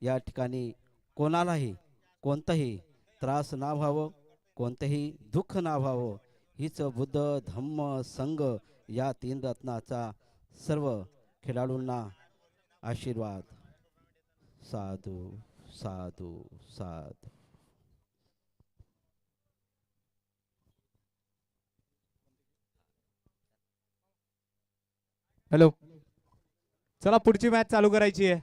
या ठिकाणी कोणालाही कोणताही त्रास ना व्हावं, कोणतंही दुःख ना व्हावं, हीच बुद्ध धम्म संघ या तीन रत्नाचा सर्व खेळाडूंना आशीर्वाद. साधू साधू साधू. हॅलो, चला पुढची मॅच चालू करायची आहे.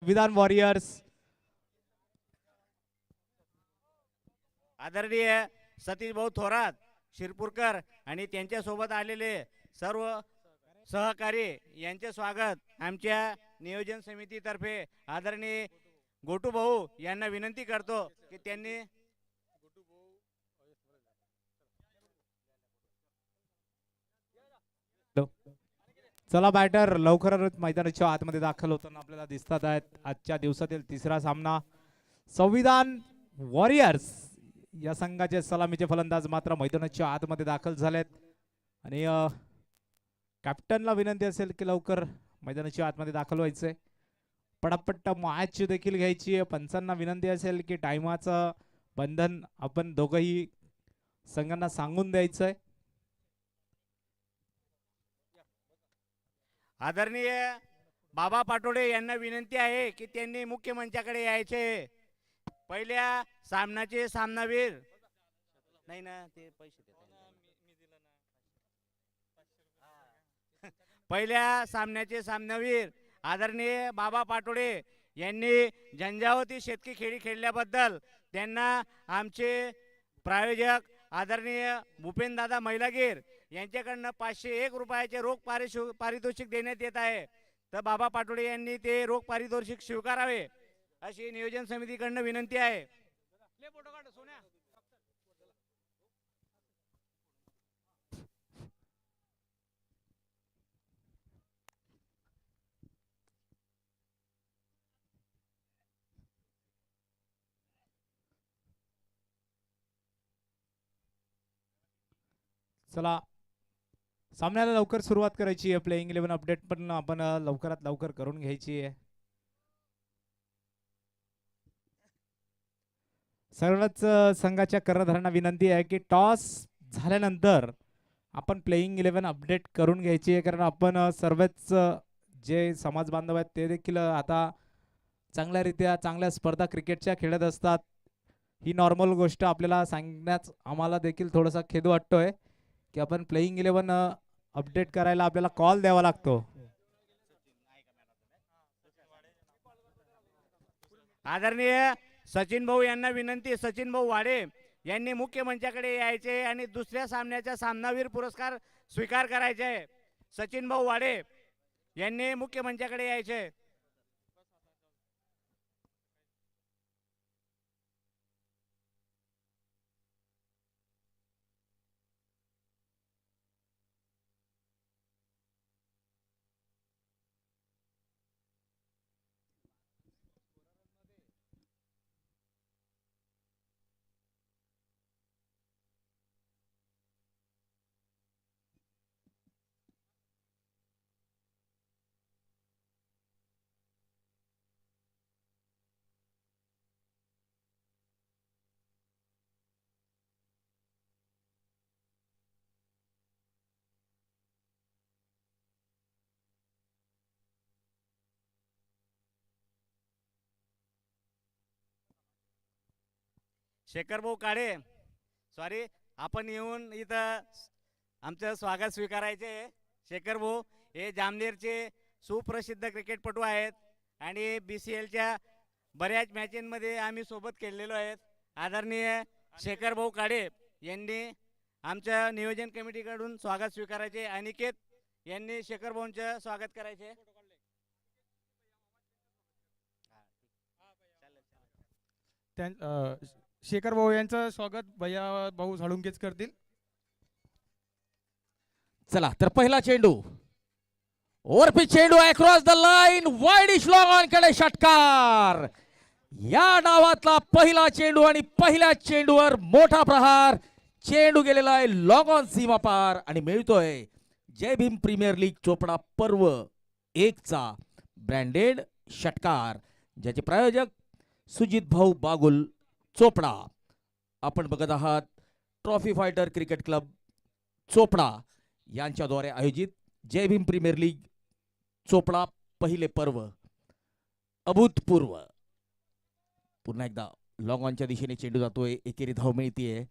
विधान वॉरियर्स आदरणीय सतीश भाऊ थोरात शिरपूरकर आणि त्यांच्यासोबत आलेले सर्व सहकारी यांचे स्वागत आमच्या नियोजन समितीतर्फे आदरणीय गोटू भाऊ यांना विनंती करतो की त्यांनी चला बॅटर लवकरच मैदानाच्या आतमध्ये दाखल होताना आपल्याला दिसतात आहेत. आजच्या दिवसातील तिसरा सामना संविधान वॉरियर्स या संघाचे सलामीचे फलंदाज मात्र मैदानाच्या आतमध्ये दाखल झालेत आणि कॅप्टनला विनंती असेल की लवकर मैदानाच्या आतमध्ये दाखल व्हायचंय. पटापट मॅच देखील घ्यायची आहे. पंचांना विनंती असेल की टायमाचं बंधन आपण दोघंही संघांना सांगून द्यायचंय. आदरणीय बाबा पाटोडे यांना विनंती आहे की त्यांनी मुख्य मंचाकडे यायचे. पहिल्या सामन्याचे सामनावीर नाही ना ते पैसे पहिल्या सामन्याचे सामनावीर आदरणीय बाबा पाटोडे यांनी झंझावती शेतकी खेळी खेळल्याबद्दल त्यांना आमचे प्रायोजक आदरणीय भूपेनदादा मैलागीर यांच्याकडनं 501 रुपयाचे रोख पारितोषिक देण्यात येत आहे. तर बाबा पाटोडे यांनी ते रोख पारितोषिक स्वीकारावे अशी नियोजन समितीकडनं विनंती आहे. चला सामन्याला लवकर सुरुवात करायची आहे. प्लेइंग 11 अपडेट पण आपण लवकरात लवकर करून घ्यायची आहे. सर्वच संघाच्या कर्णधारांना विनंती आहे की टॉस झाल्यानंतर आपण प्लेइंग 11 अपडेट करून घ्यायची आहे, कारण आपण सर्वच जे समाज बांधव आहेत ते देखील आता चांगल्यारीत्या चांगल्या स्पर्धा क्रिकेटच्या खेळत असतात. ही नॉर्मल गोष्ट आपल्याला सांगण्यास आम्हाला देखील थोडासा खेद वाटतोय की आपण प्लेइंग 11 अपडेट करायला आपल्याला कॉल द्यावा लागतो. आदरणीय सचिन भाऊ यांना विनंती, सचिन भाऊ वाडे यांनी मुख्य मंचाकडे यायचे आणि दुसऱ्या सामन्याचा सामनावीर पुरस्कार स्वीकार करायचे आहे. सचिन भाऊ वाडे यांनी मुख्य मंचाकडे यायचे. शेखर भाऊ काळे सॉरी आपण येऊन इथं आमचं स्वागत स्वीकारायचे. शेखर भाऊ हे जामनेरचे सुप्रसिद्ध क्रिकेटपटू आहेत आणि BCLच्या बऱ्याच मॅचेसमध्ये आम्ही सोबत खेळलेलो आहेत. आदरणीय शेखर भाऊ काळे यांनी आमच्या नियोजन कमिटीकडून स्वागत स्वीकारायचे. अनिकेत यांनी शेखर भाऊंचं स्वागत करायचे. शेखर भाऊ यांचं स्वागत भैया भाऊ झाडुंकेच करतील. चला तर पहिला चेंडू ओव्हरपिच चेंडू आहे, cross the line, wide long on कडे षटकार. या डावातला पहिला चेंडू आणि पहिल्या चेंडूवर मोठा प्रहार. चेंडू गेलेला आहे लॉंग ऑन सीमा पार आणि मिळतोय जय भीम प्रीमियर लीग चोपडा पर्व 1 चा ब्रँडेड षटकार, ज्याचे प्रायोजक सुजित भाऊ बागुल चोपडा. आपण बघत आहात trophy fighter cricket club Chopda यांच्याद्वारे आयोजित जय भीम प्रीमियर लीग चोपडा पहिले पर्व अभूतपूर्व. पुन्हा एकदा लॉंग ऑनच्या दिशेने चेंडू जातोय, एकेरी धाव मिळतीये.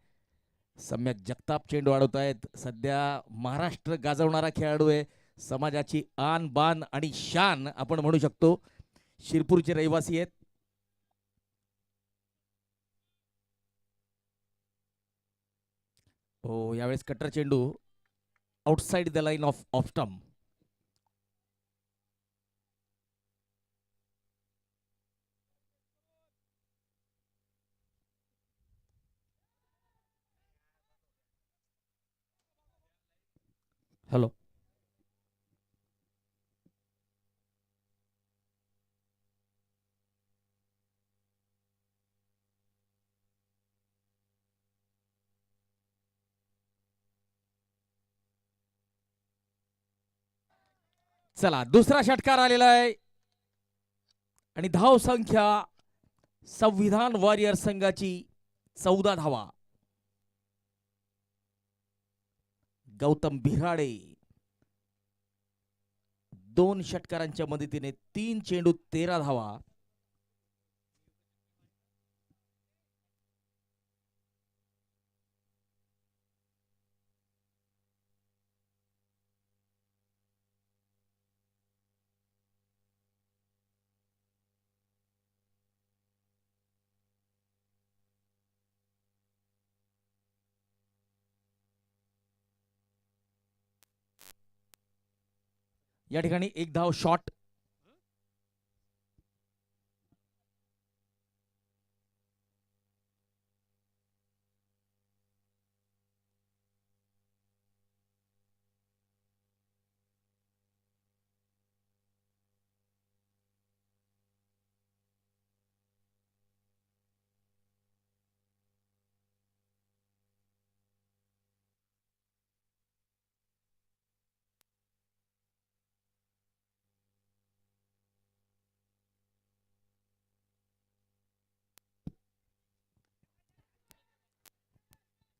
सम्यक जगताप चेंडू अडवत आहेत. सध्या महाराष्ट्र गाजवणारा खेळाडू आहे, समाजाची आन बान आणि शान आपण म्हणू शकतो. शिरपूरचे रहिवासी आहेत. हो, यावेळेस कट्टर चेंडू outside the line of off stump. Hello. चला, दुसरा षटकार आलेला आहे आणि धाव संख्या संविधान वॉरियर संघाची 14 धावा. गौतम बिराडे 2 षटकारांच्या मदतीने 3 चेंडू 13 धावा. या ठिकाणी एक धाव शॉट.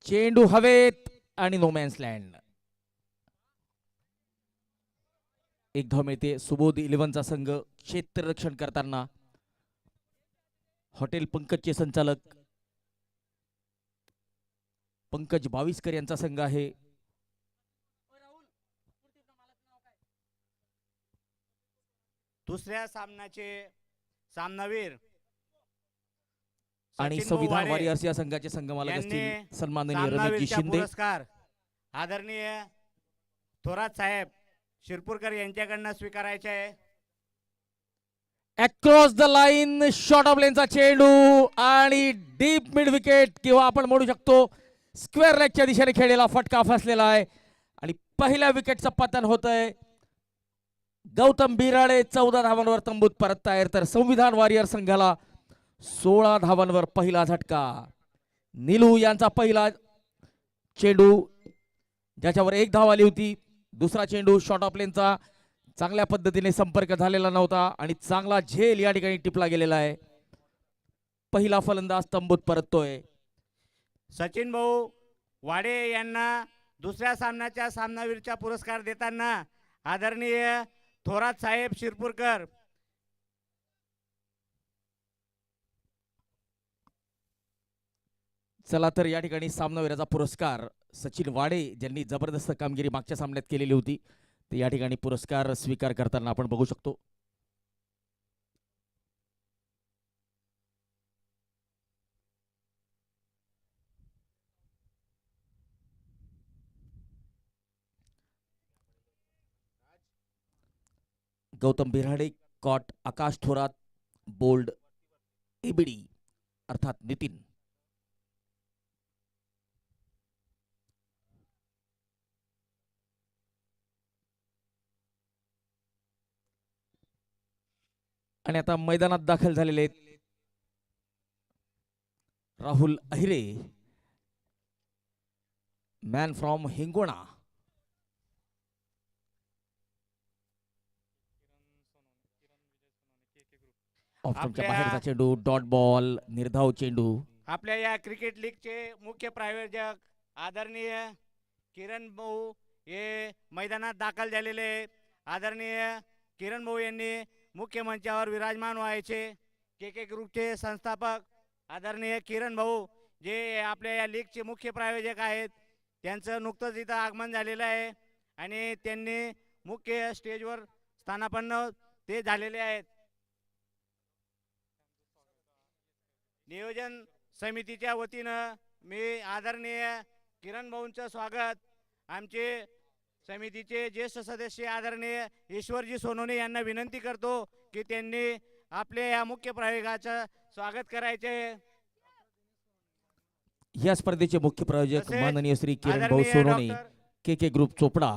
चेंडू हवेत आणि नोमॅन्स लँड. एक धाव मिळते. सुबोध 11चा संघ क्षेत्ररक्षण करताना हॉटेल पंकजचे संचालक पंकज बाविस्कर यांचा संघ आहे. दुसऱ्या सामन्याचे सामनावीर आणि सचिन भाऊ संविधान वाडे वॉरियर्स या संघाचे संघमालक यांनी असतील सन्माननीय रमेशजी सामनावीरचा शिंदे. पुरस्कार आदरणीय थोरात साहेब शिरपूरकर यांच्याकडनं स्वीकारायचे आहे. Across the line short of लेनचा चेंडू आणि डीप मिड विकेट किंवा आपण म्हणू शकतो स्क्वेअर लेगच्या दिशेने खेळलेला फटका फसलेला आहे आणि पहिल्या विकेटचं पतन होतंय. गौतम बिराडे 14 धावांवर तंबूत परततायत तर संविधान वॉरियर संघाला 16 धावांवर पहिला झटका. निलू यांचा पहिला चेंडू ज्याच्यावर 1 धाव आली होती. दुसरा चेंडू शॉर्ट ऑफ लेनचा चांगल्या पद्धतीने संपर्क झालेला नव्हता आणि चांगला झेल या ठिकाणी टिपला गेलेला आहे. पहिला फलंदाज तंबूत परततोय. सचिन भाऊ वाडे यांना दुसऱ्या सामन्याच्या सामनावीरचा पुरस्कार देताना आदरणीय थोरात साहेब शिरपूरकर चला तर या ठिकाणी सामनावीराचा पुरस्कार सचिन वाडे ज्यांनी जबरदस्त कामगिरी मागच्या सामन्यात केलेली होती ते या ठिकाणी पुरस्कार स्वीकार करताना आपण बघू शकतो. गौतम बिराडे कॉट आकाश थोरात बोल्ड एबीडी अर्थात नितीन. आणि आता मैदानात दाखल झालेले राहुल अहिरे मॅन फ्रॉम हिंगोणा. ऑप्शनच्या बाहेरचा चेंडू डॉट बॉल निर्धाव चेंडू. आपल्या या क्रिकेट लीगचे मुख्य प्रायोजक आदरणीय किरण भाऊ हे मैदानात दाखल झालेले आहे. आदरणीय किरण भाऊ यांनी मुख्य मंचावर विराजमान व्हायचे. के ग्रुपचे संस्थापक आदरणीय किरण भाऊ जे आपल्या या लीगचे मुख्य प्रायोजक आहेत त्यांचं नुकतंच इथं आगमन झालेलं आहे आणि त्यांनी मुख्य स्टेजवर स्थानापन्न ते झालेले आहेत. नियोजन समितीच्या वतीनं मी आदरणीय किरण भाऊंचं स्वागत आमचे समितीचे ज्येष्ठ सदस्य आदरणीय ईश्वरजी सोनवणे यांना विनंती करतो की त्यांनी आपल्या या मुख्य प्रयोगाचं स्वागत करायचे. या स्पर्धेचे मुख्य प्रायोजक तसेच माननीय श्री किरण भाऊ आदरणीय सोनवणे डॉक्टर के ग्रुप चोपडा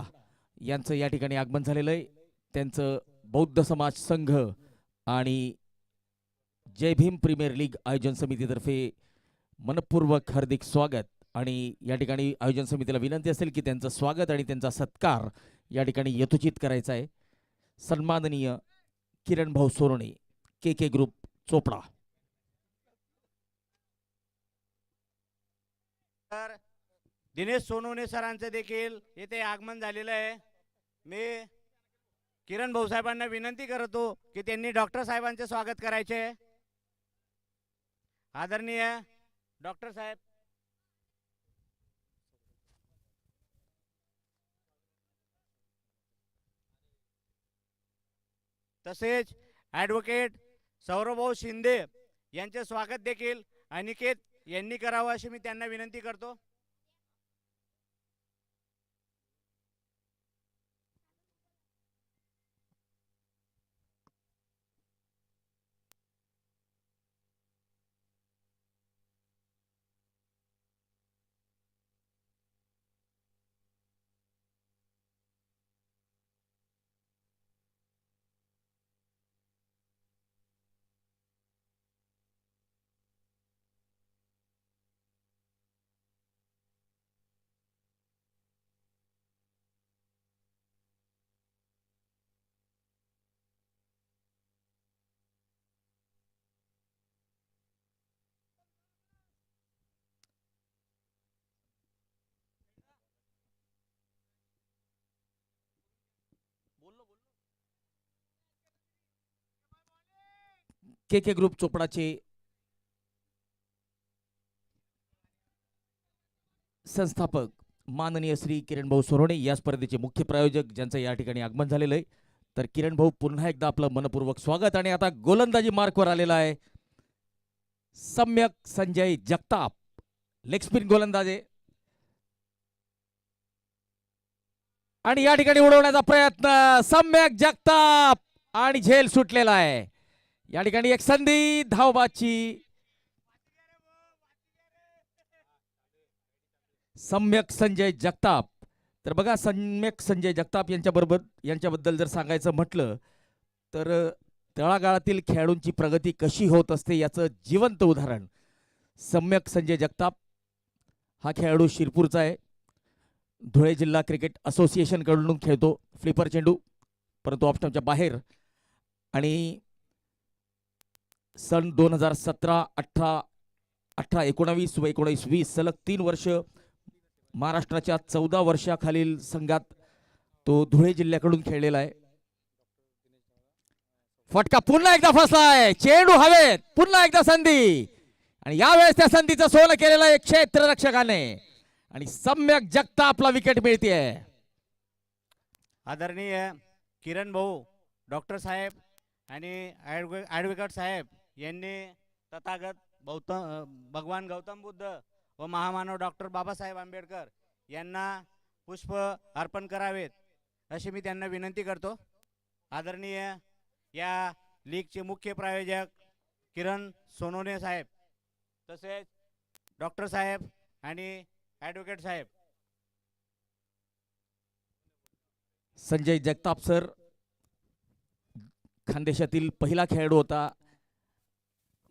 यांचं या ठिकाणी आगमन झालेलं आहे. त्यांचं बौद्ध समाज संघ आणि जय भीम प्रीमियर लीग आयोजन समितीतर्फे मनपूर्वक हार्दिक स्वागत. आणि या ठिकाणी आयोजन समितीला विनंती असेल की त्यांचं स्वागत आणि त्यांचा सत्कार या ठिकाणी यथोचित करायचा आहे. सन्माननीय किरण भाऊ सोनवणे के ग्रुप चोपडा. तर दिनेश सोनवणे सरांचं देखील येथे आगमन झालेलं आहे. मी किरण भाऊसाहेबांना विनंती करतो की त्यांनी डॉक्टर साहेबांचे स्वागत करायचे. आदरणीय डॉक्टर साहेब. तसेच ॲडव्होकेट सौरभभाऊ शिंदे यांचे स्वागत देखील अनिकेत यांनी करावं अशी मी त्यांना विनंती करतो. के ग्रुप चोपडाचे संस्थापक माननीय श्री किरण भाऊ सोनवणे या स्पर्धेचे मुख्य प्रायोजक ज्यांचं या ठिकाणी आगमन झालेलं आहे. तर किरण भाऊ पुन्हा एकदा आपलं मनपूर्वक स्वागत. आणि आता गोलंदाजी मार्कवर आलेला आहे सम्यक संजय जगताप. लेग स्पिन गोलंदाज आहे आणि या ठिकाणी उडवण्याचा प्रयत्न सम्यक जगताप आणि झेल सुटलेला आहे. या ठिकाणी एक संधी धावबाची. सम्यक संजय जगताप. तर बघा सम्यक संजय जगताप यांच्याबद्दल जर सांगायचं म्हटलं तर तळागाळातील खेळाडूंची प्रगती कशी होत असते याचं जिवंत उदाहरण सम्यक संजय जगताप. हा खेळाडू शिरपूरचा आहे. धुळे जिल्हा क्रिकेट असोसिएशन कडून खेळतो फ्लिपर चेंडू, परंतु ऑप्शनच्या बाहेर. आणि सन 2017, 18, 19 व 19-20 सलग 3 वर्ष महाराष्ट्राच्या 14 वर्षाखालील संघात तो धुळे जिल्ह्याकडून खेळलेला आहे. फटका पुन्हा एकदा फसलाय. चेंडू हवेत. पुन्हा एकदा संधी आणि यावेळेस त्या संधीचं सोनं केलेलं आहे क्षेत्ररक्षकाने आणि सम्यक जगतापला विकेट मिळते. आदरणीय किरण भाऊ, डॉक्टर साहेब आणि ॲडव्होकेट साहेब यांनी तथागत भगवान गौतम बुद्ध व महामानव डॉक्टर बाबासाहेब आंबेडकर यांना पुष्प अर्पण करावेत अशी मी त्यांना विनंती करतो. आदरणीय या लीगचे मुख्य प्रायोजक किरण सोनवणे साहेब, तसेच डॉक्टर साहेब आणि ॲडव्होकेट साहेब. संजय जगताप सर खानदेशातील पहिला खेळाडू होता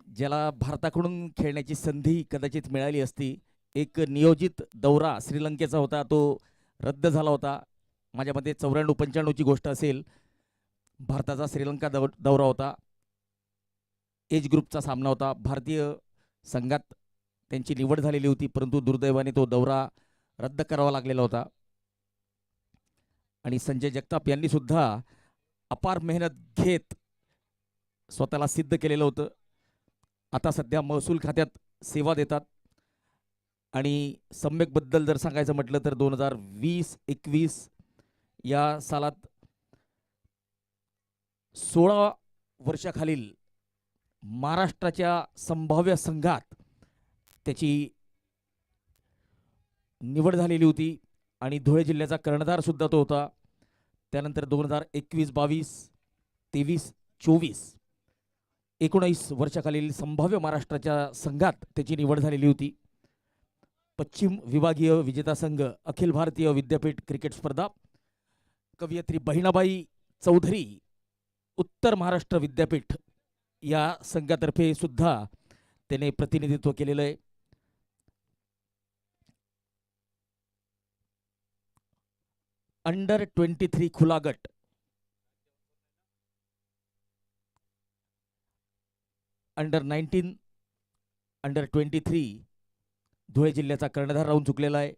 ज्याला भारताकडून खेळण्याची संधी कदाचित मिळाली असती. एक नियोजित दौरा श्रीलंकेचा होता, तो रद्द झाला होता. माझ्या मते 94-95 गोष्ट असेल. भारताचा श्रीलंका दौरा होता. एज ग्रुपचा सामना होता. भारतीय संघात त्यांची निवड झालेली होती, परंतु दुर्दैवाने तो दौरा रद्द करावा लागलेला होता. आणि संजय जगताप यांनी सुद्धा अपार मेहनत घेत स्वतःला सिद्ध केलेलं होतं. आता सध्या महसूल खात्यात सेवा देतात. आणि सम्यकबद्दल जर सांगायचं म्हटलं तर 2020-21 या सालात 16 वर्षाखालील महाराष्ट्राच्या संभाव्य संघात त्याची निवड झालेली होती आणि धुळे जिल्ह्याचा कर्णधार सुद्धा तो होता. त्यानंतर 2021-22, 23-24, 19 वर्षाखालील संभाव्य महाराष्ट्राच्या संघात त्याची निवड झालेली होती. पश्चिम विभागीय विजेता संघ, अखिल भारतीय विद्यापीठ क्रिकेट स्पर्धा, कवयित्री बहिणाबाई चौधरी उत्तर महाराष्ट्र विद्यापीठ या संघातर्फे सुद्धा त्याने प्रतिनिधित्व केलेलं आहे. अंडर 23 खुला गट, अंडर 19, अंडर 23 धुळे जिल्ह्याचा कर्णधार राहून चुकलेला आहे.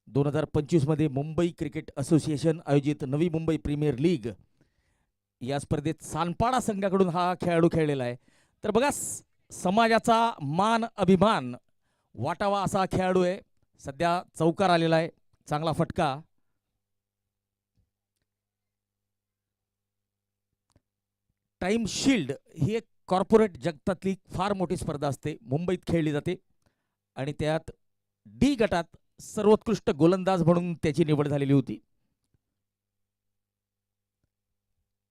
2025 मध्ये मुंबई क्रिकेट असोसिएशन आयोजित नवी मुंबई प्रीमियर लीग या स्पर्धेत सानपाडा संघाकडून हा खेळाडू खेळलेला आहे. तर बघा, समाजाचा मान अभिमान वाटावा असा खेळाडू आहे. सध्या चौकार आलेला आहे, चांगला फटका. टाइम शील्ड ही एक कॉर्पोरेट जगतातली फार मोठी स्पर्धा असते, मुंबईत खेळली जाते आणि त्यात डी गटात सर्वोत्कृष्ट गोलंदाज म्हणून त्याची निवड झालेली होती.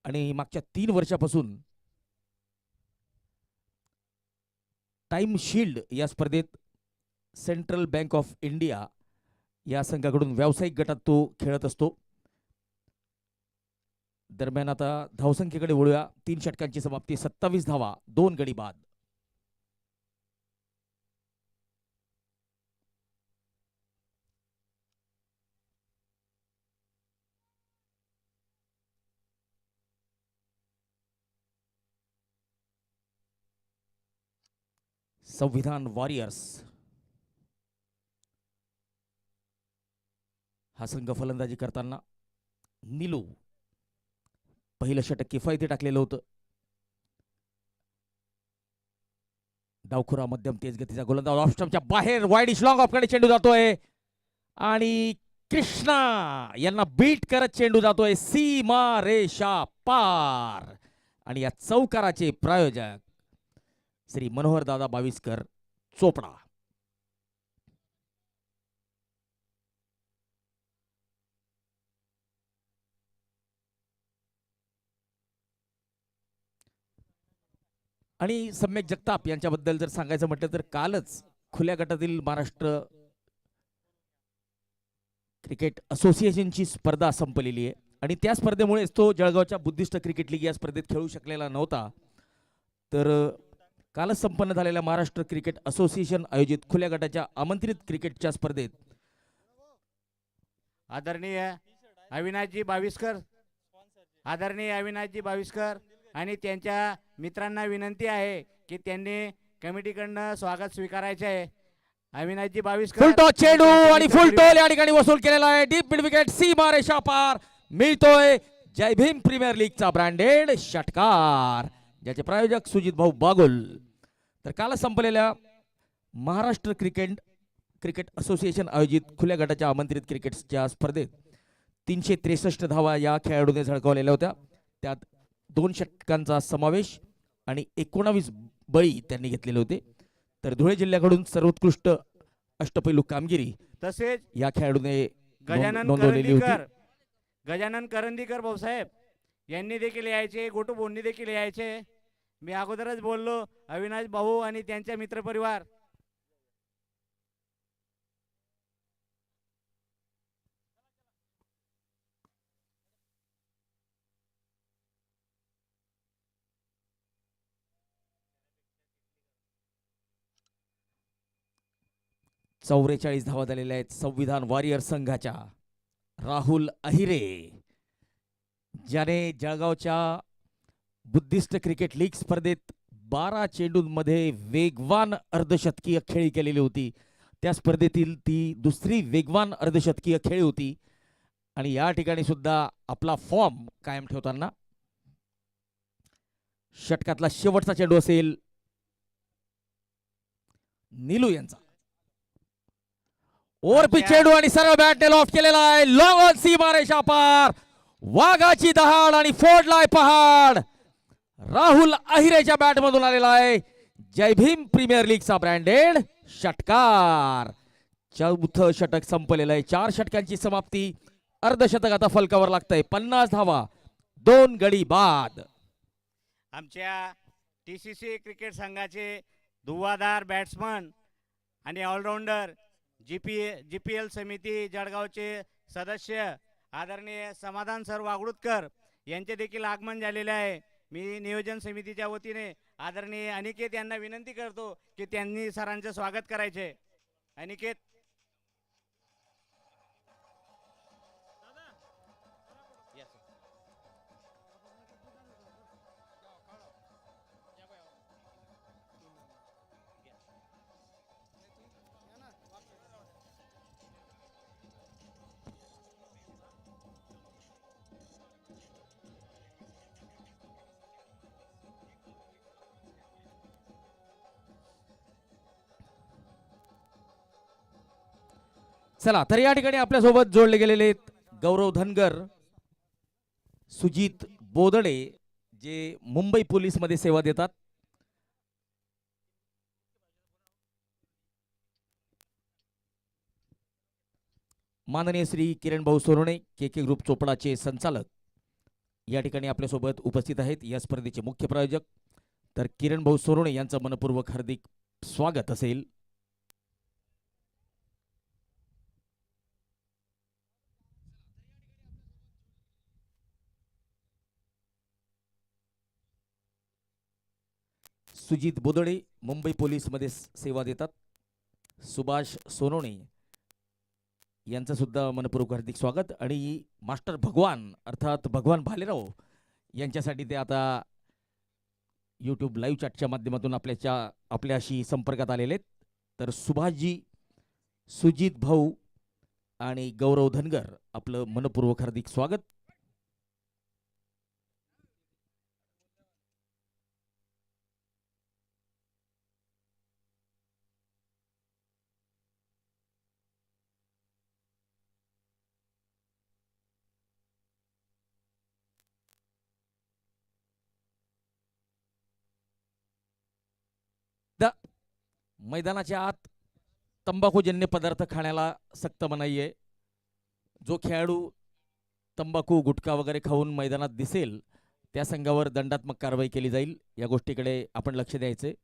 आणि मागच्या 3 वर्षापासून टाइम शील्ड या स्पर्धेत सेंट्रल बँक ऑफ इंडिया या संघाकडून व्यावसायिक गटात तो खेळत असतो. दरम्यान आता धावसंख्येकडे वळूया. 3 षटकांची समाप्ती, 27 धावा, 2 गडी बाद. संविधान वॉरियर्स हा संघ फलंदाजी करताना निलू पहिलं षटक किफायती टाकलेलं होतं. डावखुरा मध्यम तेज गतीचा गोलंदाज ऑफ स्टंपच्या बाहेर वाईड लॉंग ऑफकडे चेंडू जातोय आणि कृष्णा यांना बीट करत चेंडू जातोय सीमा रेषा पार. आणि या चौकाराचे प्रायोजक श्री मनोहर दादा बाविस्कर चोपडा. आणि सम्यक जगताप यांच्याबद्दल जर सांगायचं म्हटलं तर कालच खुल्या गटातील महाराष्ट्र क्रिकेट असोसिएशनची स्पर्धा संपलेली आहे आणि त्या स्पर्धेमुळेच तो जळगावच्या बुद्धिस्ट क्रिकेट लीग या स्पर्धेत खेळू शकलेला नव्हता. तर कालच संपन्न झालेल्या महाराष्ट्र क्रिकेट असोसिएशन आयोजित खुल्या गटाच्या आमंत्रित क्रिकेटच्या स्पर्धेत आदरणीय अविनाशजी बाविस्कर आणि त्यांच्या मित्रांना विनंती आहे की त्यांनी कमिटीकडनं स्वागत स्वीकारायचे आहे. अविनाशजी बाविस्कर, फुल टॉस चेंडू आणि फुल टॉल या ठिकाणी वसूल केलेला आहे. डीप मिड विकेट, सीमा रेषा पार. मिळतोय जय भीम प्रीमियर लीगचा ब्रँडेड षटकार, ज्याचे प्रायोजक सुजित भाऊ बागुल. तर काल संपलेल्या महाराष्ट्र क्रिकेट असोसिएशन आयोजित खुल्या गटाच्या आमंत्रित क्रिकेटच्या स्पर्धेत 363 धावा या खेळाडूने झळकावलेल्या होत्या. त्यात 2 षटकांचा समावेश आणि 19 बळी त्यांनी घेतलेले होते. तर धुळे जिल्ह्याकडून सर्वोत्कृष्ट अष्टपैलू कामगिरी तसेच या खेळाडूने गजानन नोंदवलेली होती. गजानन करंदीकर भाऊसाहेब यांनी देखील यायचे, गोटू बोंनी देखील यायचे. मी अगोदरच बोललो, अविनाश भाऊ आणि त्यांच्या मित्रपरिवार. चौवेचाळीस धावा झालेल्या आहेत संविधान वॉरियर संघाच्या. राहुल अहिरे, ज्याने जळगावच्या बुद्धिस्ट क्रिकेट लीग स्पर्धेत 12 चेंडूंमध्ये वेगवान अर्धशतकीय खेळी केलेली होती. त्या स्पर्धेतील ती दुसरी वेगवान अर्धशतकीय खेळी होती आणि या ठिकाणी सुद्धा आपला फॉर्म कायम ठेवताना षटकातला शेवटचा चेंडू असेल नीलू यांचा. ओव्हरपिच चेंडू आणि सरळ बॅटने लॉफ्ट केलेला आहे. लॉंग ऑन सीमा रेषा पार. वाघाची दहाड आणि फोडलाय पहाड. राहुल अहिरेच्या बॅटमधून आलेला आहे जय भीम प्रीमियर लीगचा ब्रँडेड षटकार. चौथं षटक संपलेलं आहे. 4 षटकांची समाप्ती. अर्धशतक आता फलकावर लागतंय. 50 धावा, 2 गडी बाद. आमच्या TCC क्रिकेट संघाचे धुव्वाधार बॅट्समन आणि ऑलराऊंडर GPL समिती जळगावचे सदस्य आदरणीय समाधान सर वागडूतकर यांचे देखील आगमन झालेले आहे. मी नियोजन समितीच्या वतीने आदरणीय अनिकेत यांना विनंती करतो की त्यांनी सरांचे स्वागत करायचे. अनिकेत. चला तर या ठिकाणी आपल्यासोबत जोडले गेलेले आहेत गौरव धनगर, सुजित बोदडे जे मुंबई पोलीस मध्ये सेवा देतात. माननीय श्री किरण भाऊ सोनवणे KK ग्रुप चोपडाचे संचालक या ठिकाणी आपल्यासोबत उपस्थित आहेत. या स्पर्धेचे मुख्य प्रायोजक तर किरण भाऊ सोनवणे यांचं मनपूर्वक हार्दिक स्वागत असेल. सुजित बोदडे मुंबई पोलीस मध्ये सेवा देतात. सुभाष सोनवणे यांचं सुद्धा मनपूर्वक हार्दिक स्वागत. आणि मास्टर भगवान अर्थात भगवान भालेराव यांच्यासाठी ते आता YouTube लाईव्ह चॅटच्या माध्यमातून आपल्याशी संपर्कात आलेले आहेत. तर सुभाषजी, सुजित भाऊ आणि गौरव धनगर आपलं मनपूर्वक हार्दिक स्वागत. मैदानाच्या आत तंबाखूजन्य पदार्थ खाण्याला सक्त मनाई आहे. जो खेळाडू तंबाखू गुटखा वगैरे खाऊन मैदानात दिसेल त्या संघावर दंडात्मक कारवाई केली जाईल. या गोष्टीकडे आपण लक्ष द्यायचे.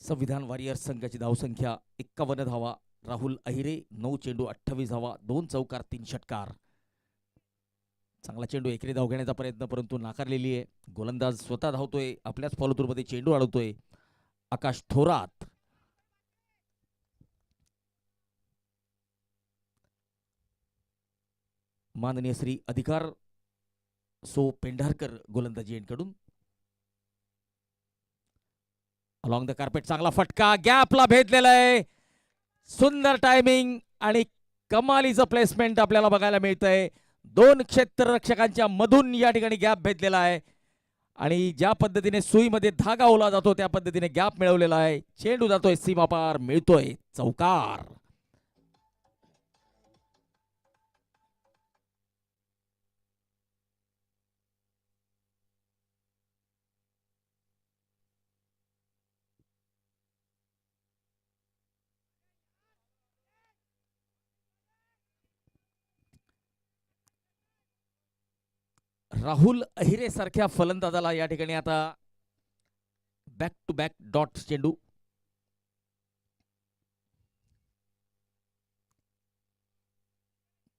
संविधान वॉरियर्स संघाची धावसंख्या 51 धावा. राहुल अहिरे 9 चेंडू 28 धावा, 2 चौकार 3 षटकार. चांगला चेंडू एकरी धाव घेण्याचा प्रयत्न परंतु नाकारलेली आहे. गोलंदाज स्वतः धावतोय, आपल्याच फॉलोथ्रूमध्ये चेंडू अडवतोय. आकाश थोरात माननीय श्री अधिकार सो पेंढारकर गोलंदाजी यांकडून अलॉंग द कार्पेट चांगला फटका, गॅपला भेदलेला आहे. सुंदर टायमिंग आणि कमालीचं प्लेसमेंट आपल्याला बघायला मिळतंय. 2 क्षेत्ररक्षकांच्या मधून या ठिकाणी गॅप भेदलेला आहे आणि ज्या पद्धतीने सुईमध्ये धागा ओला जातो त्या पद्धतीने गॅप मिळवलेला आहे. चेंडू जातोय सीमापार, मिळतोय चौकार. राहुल अहिरे सारख्या फलंदाजाला या ठिकाणी आता बॅक टू बॅक डॉट चेंडू.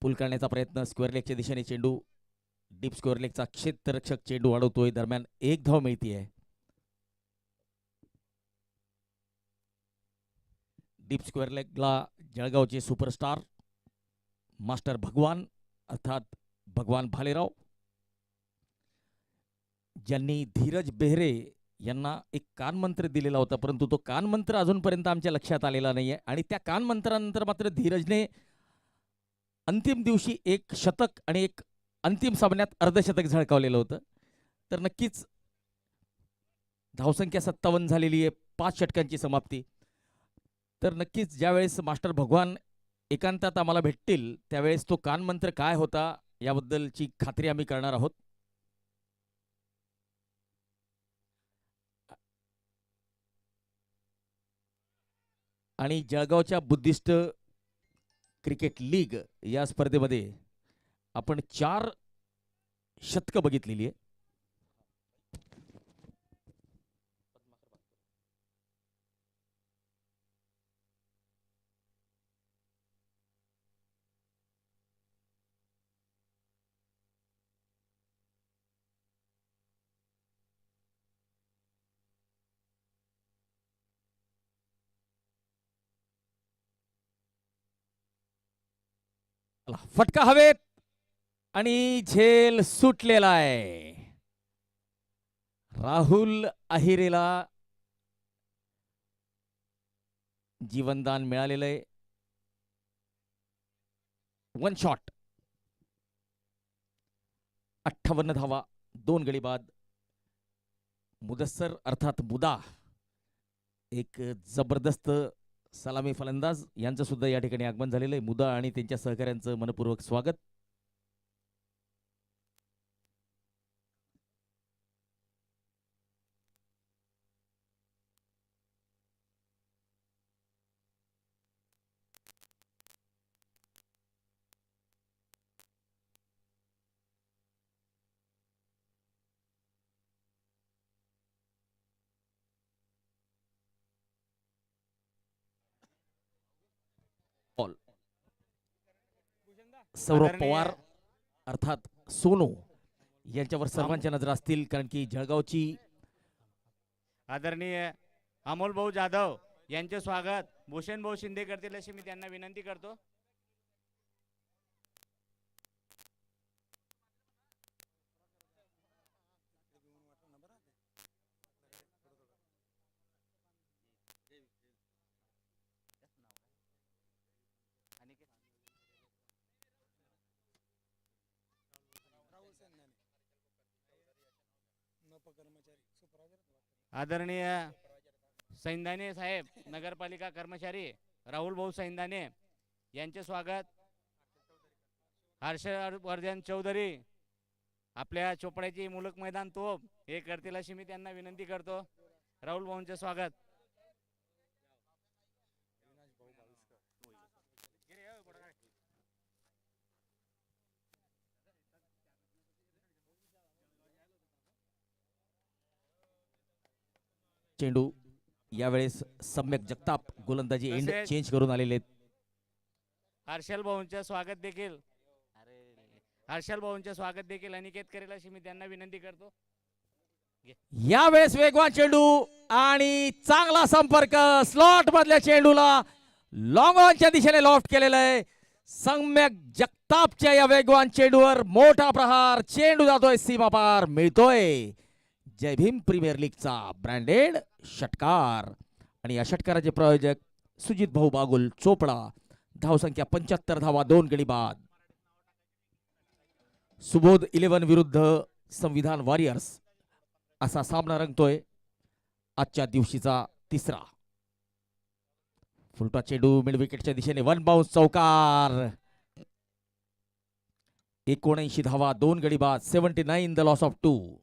पुल करण्याचा प्रयत्न, स्क्वेअर लेगच्या दिशेने चेंडू. डीप स्क्वेअर लेगचा क्षेत्ररक्षक चेंडू अडवतोय. दरम्यान 1 धाव मिळतीये. डीप स्क्वेअर लेगला जळगावचे सुपरस्टार मास्टर भगवान अर्थात भगवान भालेराव ज्यांनी धीरज बेहरे यांना एक कानमंत्र दिलेला होता, परंतु तो कानमंत्र अजूनपर्यंत आमच्या लक्षात आलेला नाहीये. आणि त्या कानमंत्रानंतर मात्र धीरजने अंतिम दिवशी 1 शतक आणि 1 अंतिम सामन्यात अर्धशतक झळकावलेलं होतं. तर नक्कीच धावसंख्या 57 झालेली आहे, 5 षटकांची समाप्ती. तर नक्कीच ज्यावेळेस मास्टर भगवान एकांतात आम्हाला भेटतील त्यावेळेस तो कानमंत्र काय होता याबद्दलची खात्री आम्ही करणार आहोत. आणि जळगावच्या बुद्धिस्ट क्रिकेट लीग या स्पर्धेमध्ये आपण 4 शतकं बघितलेली आहे. फटका हवेत आणि झेल सुटलेला आहे. राहुल अहिरेला जीवनदान मिळालेलं आहे. 1 शॉट, 58 धावा, 2 गडी बाद. मुदस्सर अर्थात मुदा एक जबरदस्त सलामी फलंदाज यांचं सुद्धा या ठिकाणी आगमन झालेलं आहे. मुदा आणि त्यांच्या सहकाऱ्यांचं मनपूर्वक स्वागत. सौरभ आदरणीय- पवार अर्थात सोनू यांच्यावर सर्वांच्या नजर असतील, कारण की जळगावची आदरणीय अमोल भाऊ जाधव यांचे स्वागत भूषण भाऊ शिंदे करतील अशी मी त्यांना विनंती करतो. आदरणीय सैंदाने साहेब नगरपालिका कर्मचारी राहुल भाऊ सैंदाने यांचे स्वागत. हर्षवर्धन चौधरी आपल्या चोपड्याची मुलक मैदान तोप हे करतील अशी मी त्यांना विनंती करतो. राहुल भाऊंचे स्वागत. चेंडू यावेळेस सम्यक जगताप गोलंदाजी एंड तसेच- चेंज करून आलेले आहेत. हर्षल भाऊंचे स्वागत देखील हर्षल भाऊंचे स्वागत देखील अनिकेत करेल अशी मी त्यांना विनंती करतो. यावेळेस वेगवान चेंडू आणि चांगला संपर्क. स्लॉट मधल्या चेंडूला लॉंग ऑनच्या दिशेने लॉफ्ट केलेलं आहे. सम्यक जगतापच्या या वेगवान चेंडूवर मोठा प्रहार. चेंडू जातोय सीमापार, मिळतोय जय भीम प्रीमियर लीगचा ब्रँडेड षटकार. आणि या षटकाराचे प्रायोजक सुजित भाऊ बागुल चोपडा. धावसंख्या 75 धावा, 2 गडी बाद. सुबोध 11 विरुद्ध संविधान वॉरियर्स असा सामना रंगतोय. आजच्या दिवशीचा तिसरा. फुलटा चेंडू मिड विकेटच्या दिशेने 1 बाउन्स चौकार. 79 धावा, 2 गडी बाद. 79 द लॉस ऑफ 2.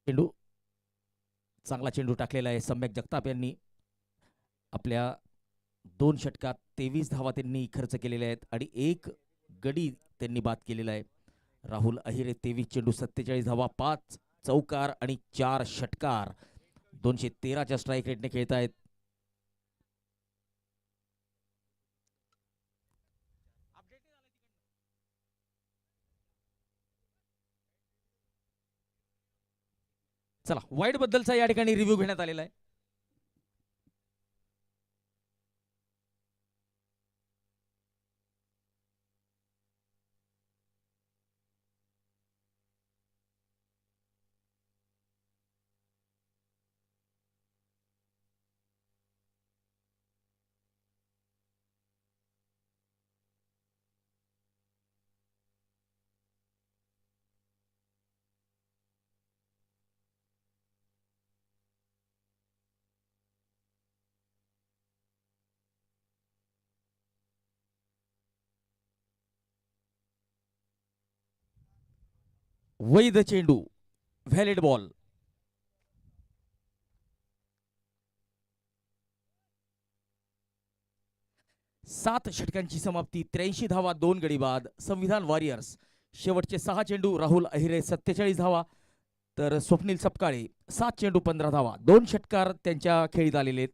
चेंडू, चांगला चेंडू टाकलेला आहे सम्यक जगताप यांनी. आपल्या 2 षटकात 23 धावा त्यांनी खर्च केलेल्या आहेत आणि 1 गडी त्यांनी बाद केलेला आहे. राहुल अहिरे 23 चेंडू 47 धावा, 5 चौकार आणि 4 षटकार. 213च्या स्ट्राईक रेटने खेळत आहेत. चला, वाईड बद्दलचा या ठिकाणी रिव्ह्यू घेण्यात आलेला आहे. वैध चेंडू, व्हॅलिड बॉल. सात षटकांची समाप्ती, 83 धावा, 2 गडी बाद. संविधान वॉरियर्स शेवटचे 6 चेंडू राहुल अहिरे 47 धावा, तर स्वप्नील सपकाळे 7 चेंडू 15 धावा. 2 षटकार त्यांच्या खेळीत आलेले आहेत.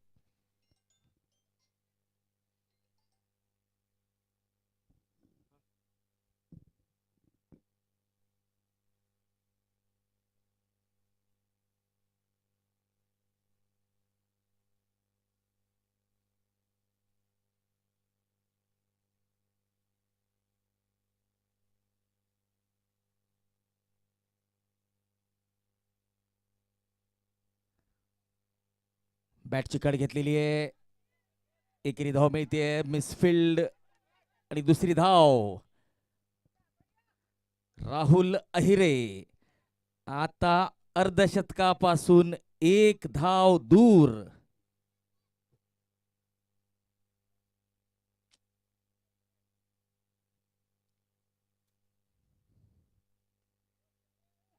बॅटची कड घेतलेली आहे. एकेरी धाव मिळते, मिसफिल्ड आणि दुसरी धाव. राहुल अहिरे आता अर्धशतकापासून 1 धाव दूर.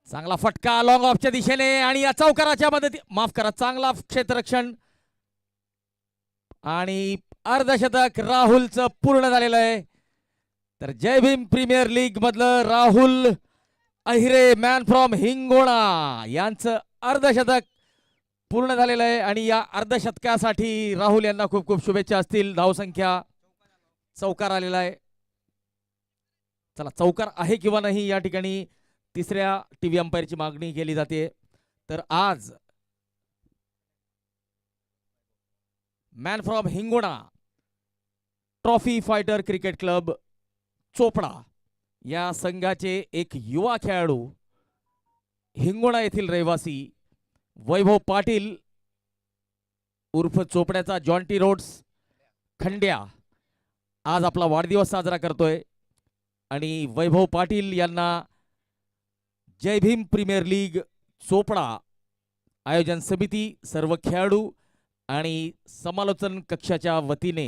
चांगला फटका लॉंग ऑफच्या दिशेने आणि या चौकाराच्या मदती, माफ करा, चांगला क्षेत्ररक्षण आणि अर्धशतक राहुलचं पूर्ण झालेलं आहे. तर जय भीम प्रीमियर लीग मधलं राहुल अहिरे, मॅन फ्रॉम हिंगोणा, यांचं अर्धशतक पूर्ण झालेलं आहे आणि या अर्धशतकासाठी राहुल यांना खूप खूप शुभेच्छा असतील. धावसंख्या चौकार आलेला आहे. चला, चौकार आहे किंवा नाही या ठिकाणी तिसऱ्या टीव्ही अंपायरची मागणी केली जाते. तर आज man from Hingona trophy fighter cricket club Chopda या संघाचे एक युवा खेळाडू, हिंगोणा येथील रहिवासी वैभव पाटील उर्फ चोपड्याचा जॉन्टी रोड्स खंड्या, आज आपला वाढदिवस साजरा करतोय. आणि वैभव पाटील यांना जय भीम प्रीमियर लीग चोपडा आयोजन समिती, सर्व खेळाडू आणि समालोचन कक्षाच्या वतीने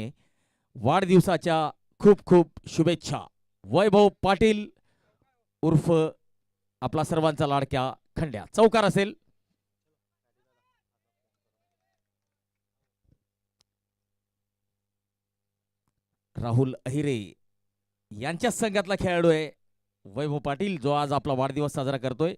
वाढदिवसाच्या खूप खूप शुभेच्छा. वैभव पाटील उर्फ आपला सर्वांचा लाडक्या खंड्या. चौकार असेल. राहुल अहिरे यांच्याच संघातला खेळाडू आहे वैभव पाटील, जो आज आपला वाढदिवस साजरा करतोय.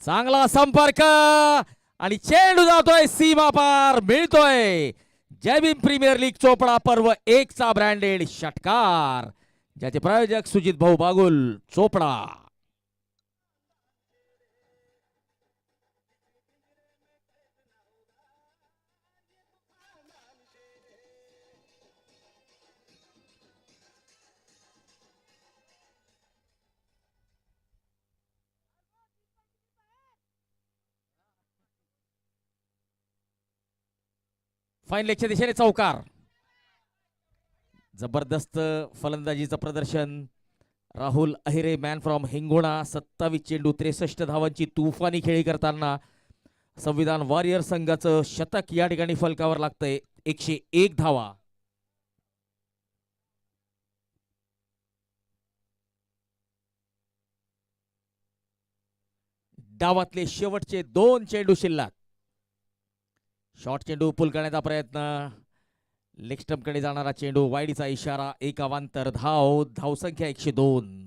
चांगला संपर्क आणि चेंडू जातोय सीमा पार, मिळतोय जय भीम प्रीमियर लीग चोपडा पर्व 1 चा ब्रँडेड षटकार, ज्याचे प्रायोजक सुजित भाऊ बागुल चोपडा. फाईन लेगच्या दिशेने चौकार. जबरदस्त फलंदाजीचं प्रदर्शन राहुल अहिरे, मॅन फ्रॉम हिंगोणा. 27 चेंडू 63 धावांची तुफानी खेळी करताना संविधान वॉरियर संघाचं शतक या ठिकाणी फलकावर लागतंय. 101 धावा. डावातले शेवटचे 2 चेंडू शिल्लक. शॉर्ट चेंडू पुल करण्याचा प्रयत्न. लेग स्टंप कडे जाणारा चेंडू. वाईडीचा इशारा. एक अवांतर धाव. धावसंख्या 102.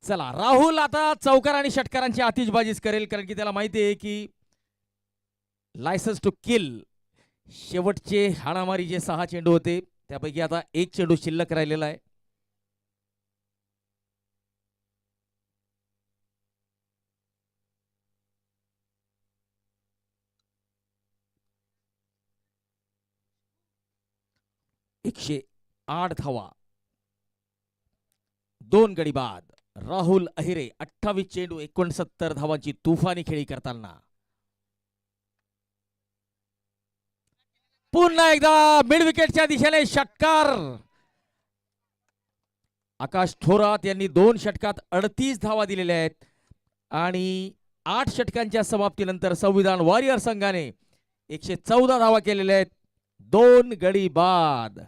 चला राहुल आता चौकार आणि षटकारांची आतिषबाजीच करेल, कारण की त्याला माहिती आहे की लायसन्स टू किल शेवटचे हाणामारी जे 6 चेंडू होते त्यापैकी आता 1 चेंडू शिल्लक राहिलेला आहे. एकशे 8 धावा. 2 गडी बाद. राहुल अहिरे 28 चेंडू 69 धावांची तुफानी खेळी करताना. पुन्हा एकदा मिड विकेटच्या दिशेने षटकार. आकाश थोरात यांनी 2 षटकात 38 धावा दिलेल्या आहेत आणि 8 षटकांच्या समाप्तीनंतर संविधान वॉरियर संघाने 114 धावा केलेल्या आहेत. 2 गडी बाद.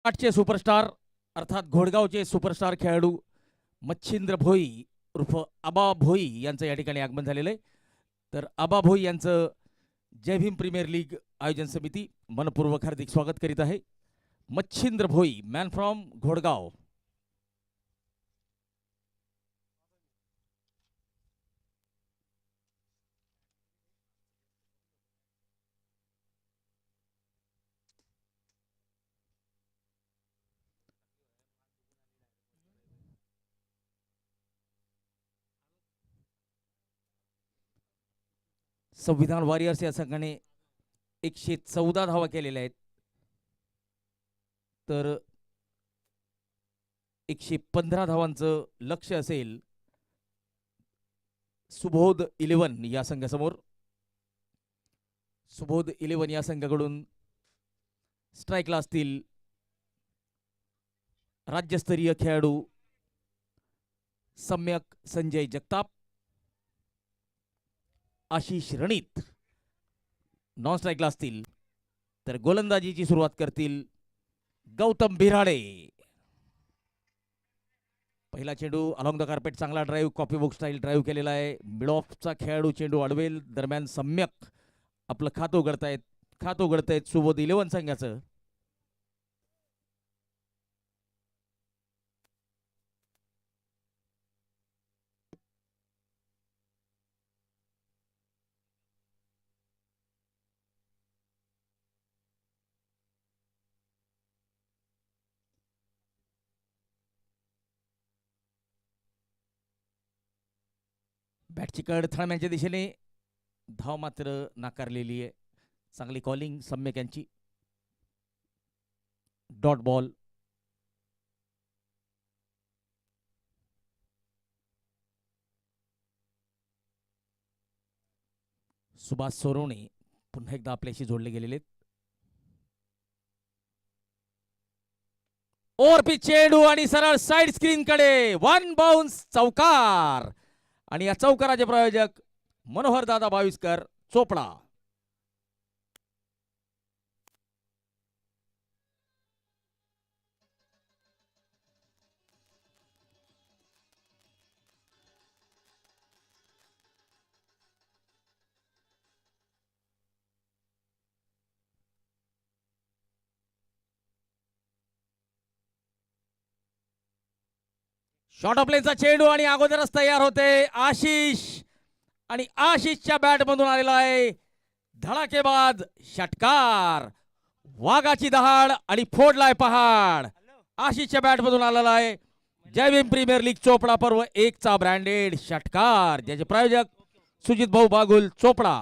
आठचे सुपरस्टार अर्थात घोडगावचे सुपरस्टार खेळाडू मच्छिंद्र भोई उर्फ आबा भोई यांचं या ठिकाणी आगमन झालेलं आहे. तर आबा भोई यांचं जय भीम प्रीमियर लीग आयोजन समिती मनपूर्वक हार्दिक स्वागत करीत आहे. मच्छिंद्र भोई मॅन फ्रॉम घोडगाव. संविधान वॉरियर्स या संघाने 114 धावा केलेल्या आहेत. तर 115 धावांचं लक्ष्य असेल सुबोध 11 या संघासमोर. सुबोध 11 या संघाकडून स्ट्राईकला असतील राज्यस्तरीय खेळाडू सम्यक संजय जगताप, आशिष रणित. नॉन स्ट्राईकला असतील तर गोलंदाजीची सुरुवात करतील गौतम बिराडे. पहिला चेंडू अलॉंग द कार्पेट चांगला drive copy book style drive केलेला आहे. मिड ऑफचा खेळाडू चेंडू अडवेल दरम्यान सम्यक आपलं खातं उघडतायत सुबोध 11 संघाचं. बॅटची कड थळम्यांच्या दिशेने धाव मात्र नाकारलेली आहे. चांगली कॉलिंग सम्यक यांची. Dot ball. सुभाष सोरवणे पुन्हा एकदा आपल्याशी जोडले गेलेले. ओव्हरपिच चेंडू आणि सरळ साइड स्क्रीन कडे 1 बाउन्स चौकार. आणि या चौकाराचे प्रायोजक मनोहर दादा बाविस्कर चोपडा. शॉर्ट ऑफ प्लेचा चेंडू आणि अगोदरच तयार होते आशिष. आणि आशिषच्या बॅट मधून आलेला आहे धडाकेबाज षटकार. वाघाची दहाड आणि फोडलाय पहाड. आशिषच्या बॅट मधून आलेला आहे जय भीम प्रीमियर लीग चोपडा पर्व 1 चा ब्रँडेड षटकार, ज्याचे प्रायोजक सुजित भाऊ बागुल चोपडा.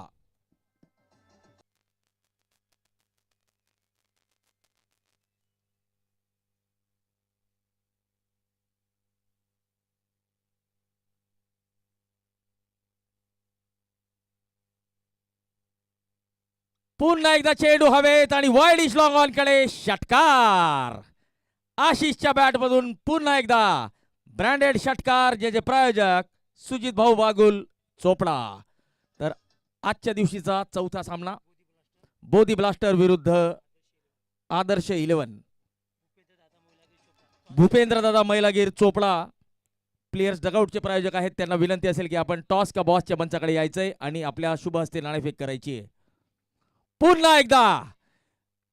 पुन्हा एकदा चेंडू हवेत आणि वाईड इश लॉंग ऑन कडे षटकार. आशिषच्या बॅट मधून पुन्हा एकदा ब्रँडेड षटकार, ज्याचे प्रायोजक सुजित भाऊ बागुल चोपडा. तर आजच्या दिवशीचा चौथा सामना बोधी ब्लास्टर विरुद्ध आदर्श 11. भूपेंद्र दादा मैलागीर चोपडा प्लेयर्स डगआउटचे प्रायोजक आहेत. त्यांना विनंती असेल की आपण टॉस का बॉसच्या मंचाकडे यायचंय आणि आपल्या शुभ हस्ते नाणेफेक करायची आहे. पुन्हा एकदा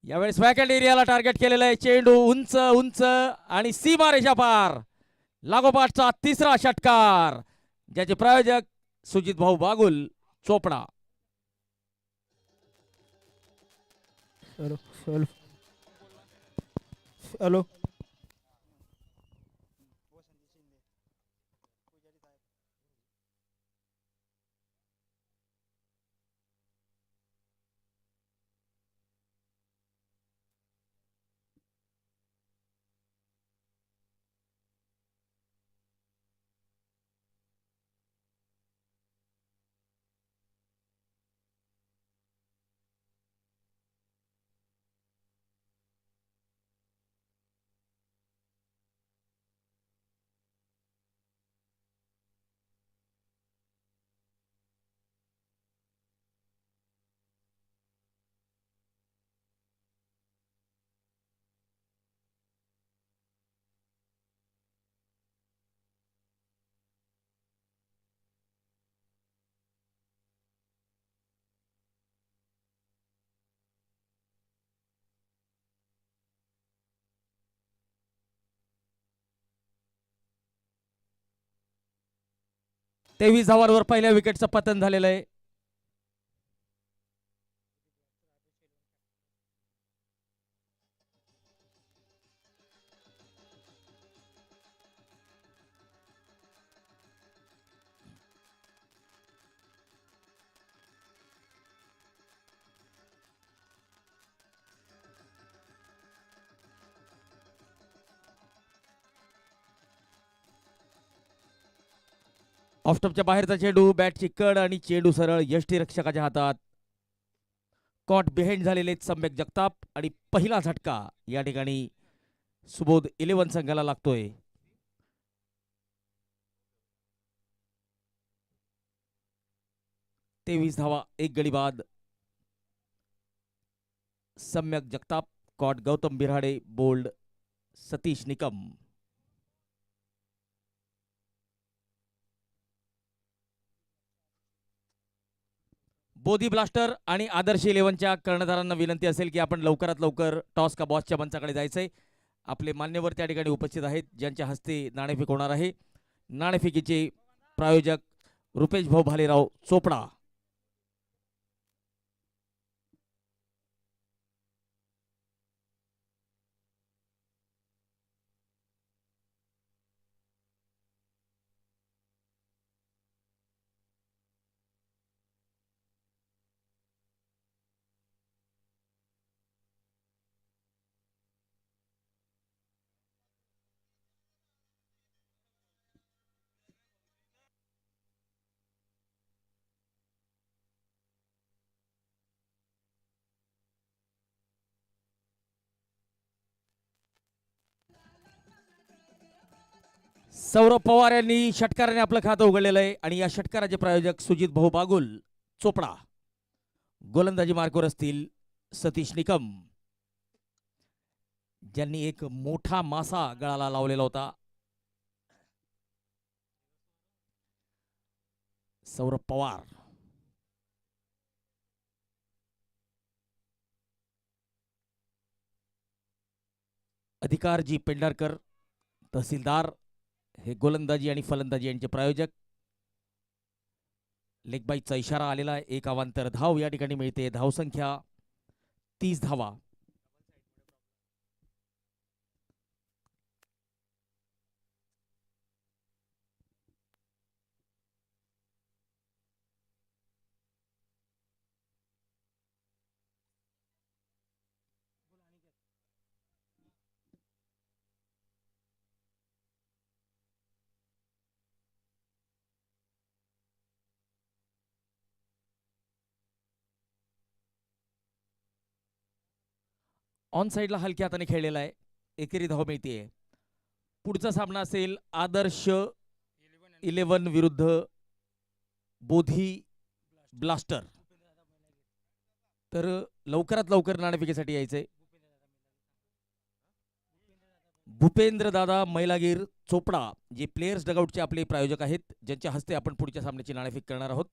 यावेळेस वॅकंड एरियाला टार्गेट केलेलं आहे. चेंडू उंच उंच आणि सीमारेषा पार. लागोपाठचा तिसरा षटकार, ज्याचे प्रायोजक सुजित भाऊ बागुल चोपडा. हॅलो 23 धावांवर पहिल्या विकेटचं पतन झालेलं आहे. ऑफस्टॉपच्या बाहेरचा चेंडू, बॅटची कड आणि चेंडू सरळ यष्टीरक्षकाच्या हातात. कॉट बिहाइंड झालेले सम्यक जगताप आणि पहिला झटका या ठिकाणी सुबोध 11 संघाला लागतोय. तेवीस धावा, एक गडी बाद. Samyak Jagtap, caught Gautam Birade, bowled Satish Nikam. Bodhi blaster आणि आदर्श 11च्या कर्णधारांना विनंती असेल की आपण लवकरात लवकर टॉस का बॉसच्या मंचाकडे जायचंय. आपले मान्यवर त्या ठिकाणी उपस्थित आहेत, ज्यांच्या हस्ते नाणेफेक होणार आहे. नाणेफेकीचे प्रायोजक रुपेश भाऊ भालेराव चोपडा. सौरभ पवार यांनी षटकाराने आपलं खातं उघडलेलं आहे आणि या षटकाराचे प्रायोजक सुजित भाऊ बागुल चोपडा. गोलंदाजी मार्गावर असतील सतीश निकम, ज्यांनी एक मोठा मासा गळाला लावलेला होता. सौरभ पवार, अधिकारजी पेंढारकर, तहसीलदार हे गोलंदाजी आणि फलंदाजी यांचे प्रायोजक. लेगबाईचा इशारा आलेला आहे. एक अवांतर धाव या ठिकाणी मिळते. धावसंख्या 30 धावा. ऑन साईडला हलक्या हाताने खेळलेला आहे. एकेरी धाव मिळते. पुढचा सामना असेल आदर्श 11 विरुद्ध बोधी ब्लास्टर. तर लवकरात लवकर नाणेफेकीसाठी यायचंय. भूपेंद्र दादा मैलागीर चोपडा, जे प्लेयर्स डगआउटचे आपले प्रायोजक आहेत, ज्यांच्या हस्ते आपण पुढच्या सामन्याची नाणेफेक करणार आहोत.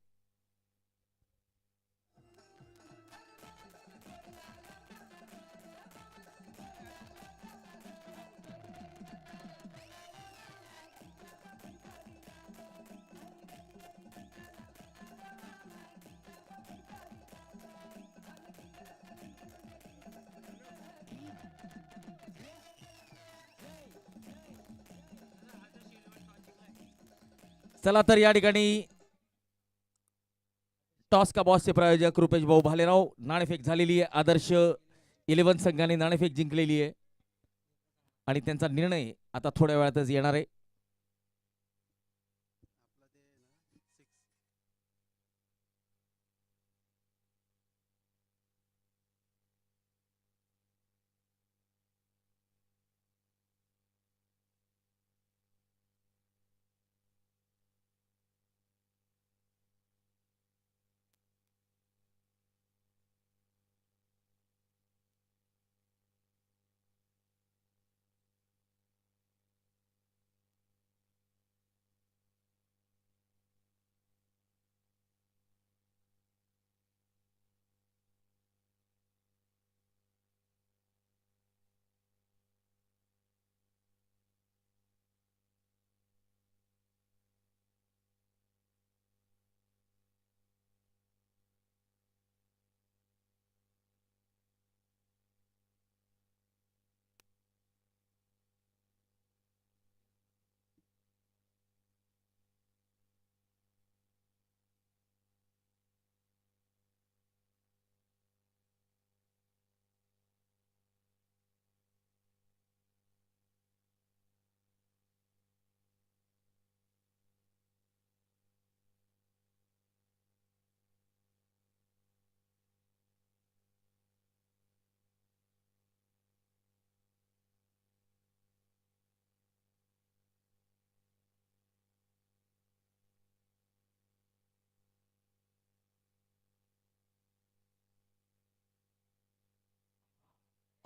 चला तर या ठिकाणी टॉस का बॉसचे प्रायोजक रुपेश भाऊ भालेराव. नाणेफेक झालेली आहे. आदर्श 11 संघाने नाणेफेक जिंकलेली आहे आणि त्यांचा निर्णय आता थोड्या वेळातच येणार आहे.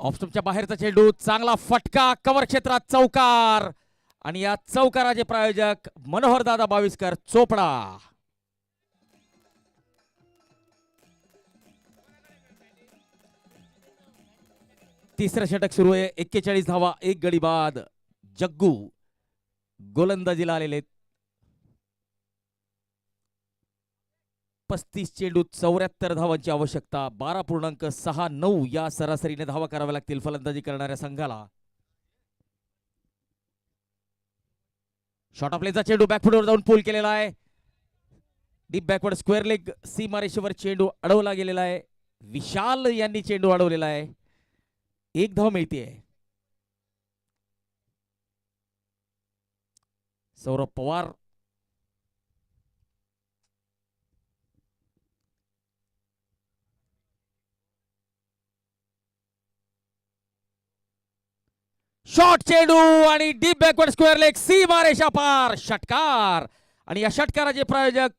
ऑफ स्टंपच्या बाहेरचा चेंडू, चांगला फटका, कव्हर क्षेत्रात चौकार आणि या चौकाराचे प्रायोजक मनोहर दादा बाविस्कर चोपडा. तिसरं षटक सुरू आहे. 41 धावा, 1 गडी बाद. जग्गू गोलंदाजीला आलेले 35 चेंडू 74 धावांची आवश्यकता. 12.69 या सरासरीने धावा कराव्या लागतील फलंदाजी करणाऱ्या संघाला. शॉर्ट ऑफ प्लेचा चेंडू बॅकफुटवर जाऊन पूल केलेला आहे. डीप बॅकवर्ड स्क्वेअर लेग सीमारेषेवर चेंडू अडवला गेलेला आहे. विशाल यांनी चेंडू अडवलेला आहे. 1 धाव मिळते. सौरभ पवार शॉर्ट चेंडू आणि डीप बॅकवर्ड स्क्वेअर लेग सीमारेषा पार षटकार आणि या षटकाराचे प्रायोजक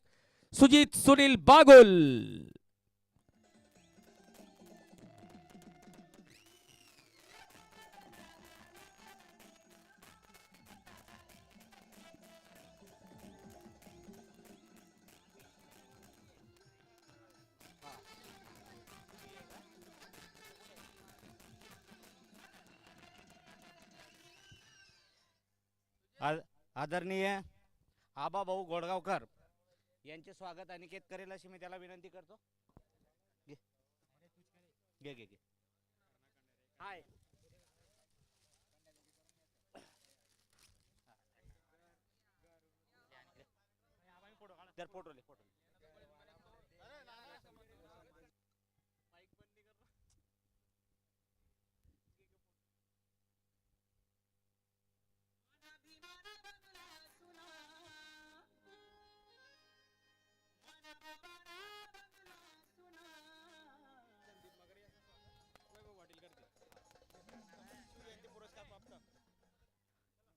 सुजित सुनील बागुल. आदरणीय आबा भाऊ गोडगावकर यांचे स्वागत अनिकेत करेल अशी मी त्याला विनंती करतो. घे घे घे घे. हाय फोटो ले फोटो.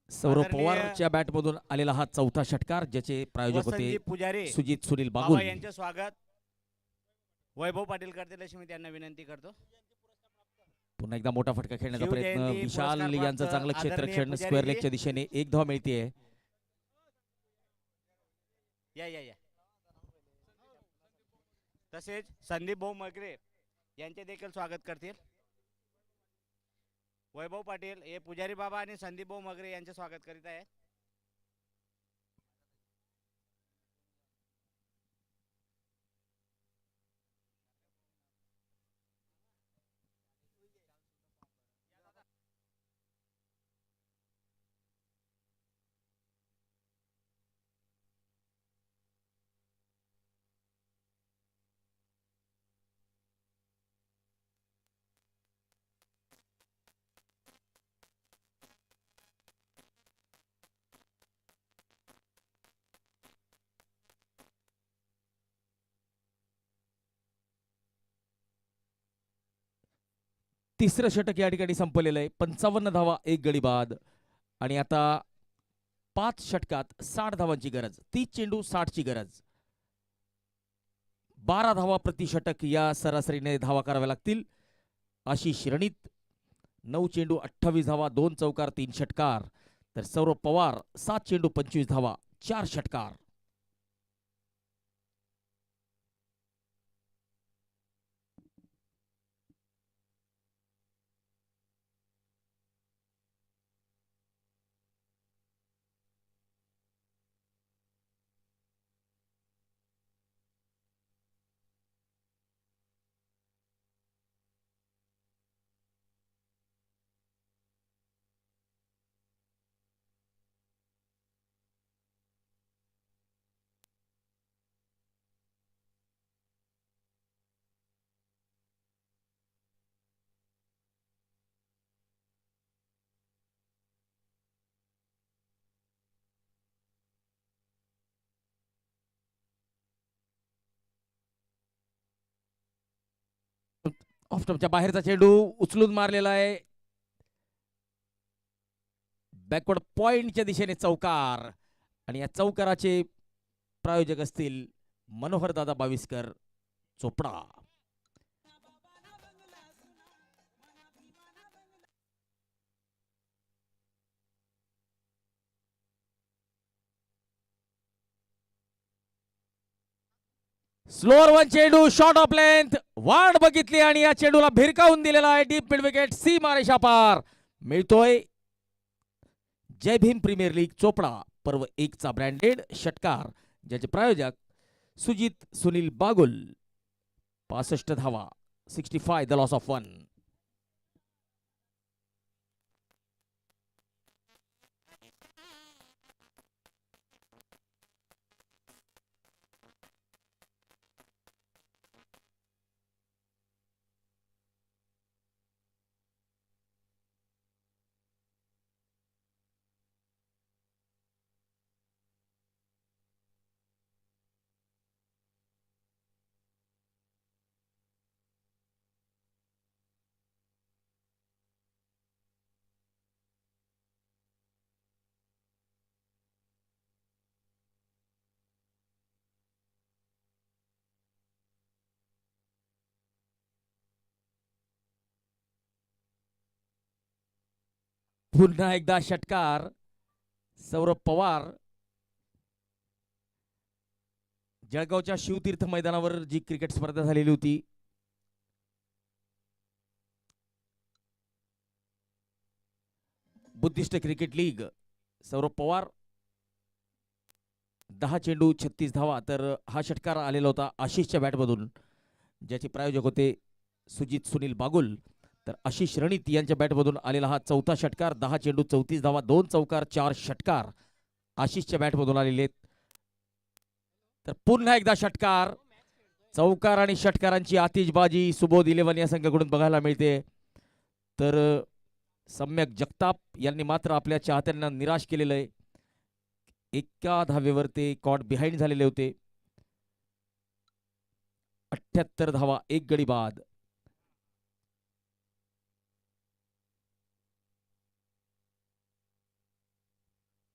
सौरभ आदरणीय पवारच्या बॅटमधून आलेला हा चौथा षटकार, ज्याचे प्रायोजक होते वसंतजी पुजारी सुजित सुनील बाबा बागुल. यांचे स्वागत वैभव पाटील करतील अशी मी त्यांना विनंती करतो. पुन्हा एकदा मोठा फटका खेळण्याचा शिवजयंती प्रयत्न. विशाल पुरस्कार यांचं प्राप्त चांगलं आदरणीय क्षेत्ररक्षण पुजारी स्क्वेअर जी. लेगच्या दिशेने 1 धाव मिळते. या या या. तसेच संदीप भाऊ मगरे यांचे देखील स्वागत करतील. वैभव पाटील हे पुजारी बाबा आणि संदीप भाऊ मगरे यांचे स्वागत करीत आहे. तिसरं षटक या ठिकाणी संपलेलं आहे. 55 धावा, 1 गडी बाद आणि आता 5 षटकात 60 धावांची गरज. 30 चेंडू 60 ची गरज. 12 धावा प्रति षटक या सरासरीने धावा कराव्या लागतील. आशिष रणित 9 चेंडू 28 धावा, 2 चौकार, 3 षटकार. तर सौरभ पवार 7 चेंडू 25 धावा, 4 षटकार. ऑफ स्टंपच्या बाहेरचा चेंडू उचलून मारलेला आहे. बॅकवर्ड पॉइंटच्या दिशेने चौकार आणि या चौकाराचे प्रायोजक असतील मनोहर दादा बाविस्कर चोपडा. स्लोअर वन चेंडू शॉर्ट ऑफ लेंथ वाट बघितली आणि या चेंडूला भिरकावून दिलेला आहे डीप मिड विकेट सीमा रेषा पार. मिळतोय जय भीम प्रीमियर लीग चोपडा पर्व 1 चा ब्रँडेड षटकार, ज्याचे प्रायोजक सुजित सुनील बागुल. 65 धावा, 65 द लॉस ऑफ 1. पुन्हा एकदा षटकार. सौरभ पवार. जळगावच्या शिवतीर्थ मैदानावर जी क्रिकेट स्पर्धा झालेली होती, Buddhist cricket league, Saurabh Pawar 10 चेंडू 36 धावा. तर हा षटकार आलेला होता आशिषच्या बॅटमधून, ज्याचे प्रायोजक होते सुजित सुनील बागुल. तर आशिष रणित यांच्या बॅटमधून आलेला हा चौथा षटकार. 10 चेंडू 34 धावा, 2 चौकार 4 षटकार आशिषच्या बॅटमधून आलेले आहेत. तर पुन्हा एकदा षटकार. चौकार आणि षटकारांची आतिषबाजी सुबोध 11 या संघाकडून बघायला मिळते. तर सम्यक जगताप यांनी मात्र आपल्या चाहत्यांना निराश केलेलं आहे. एका धावेवर ते कॉट बिहाइंड झालेले होते. 78 धावा, 1 गडी बाद.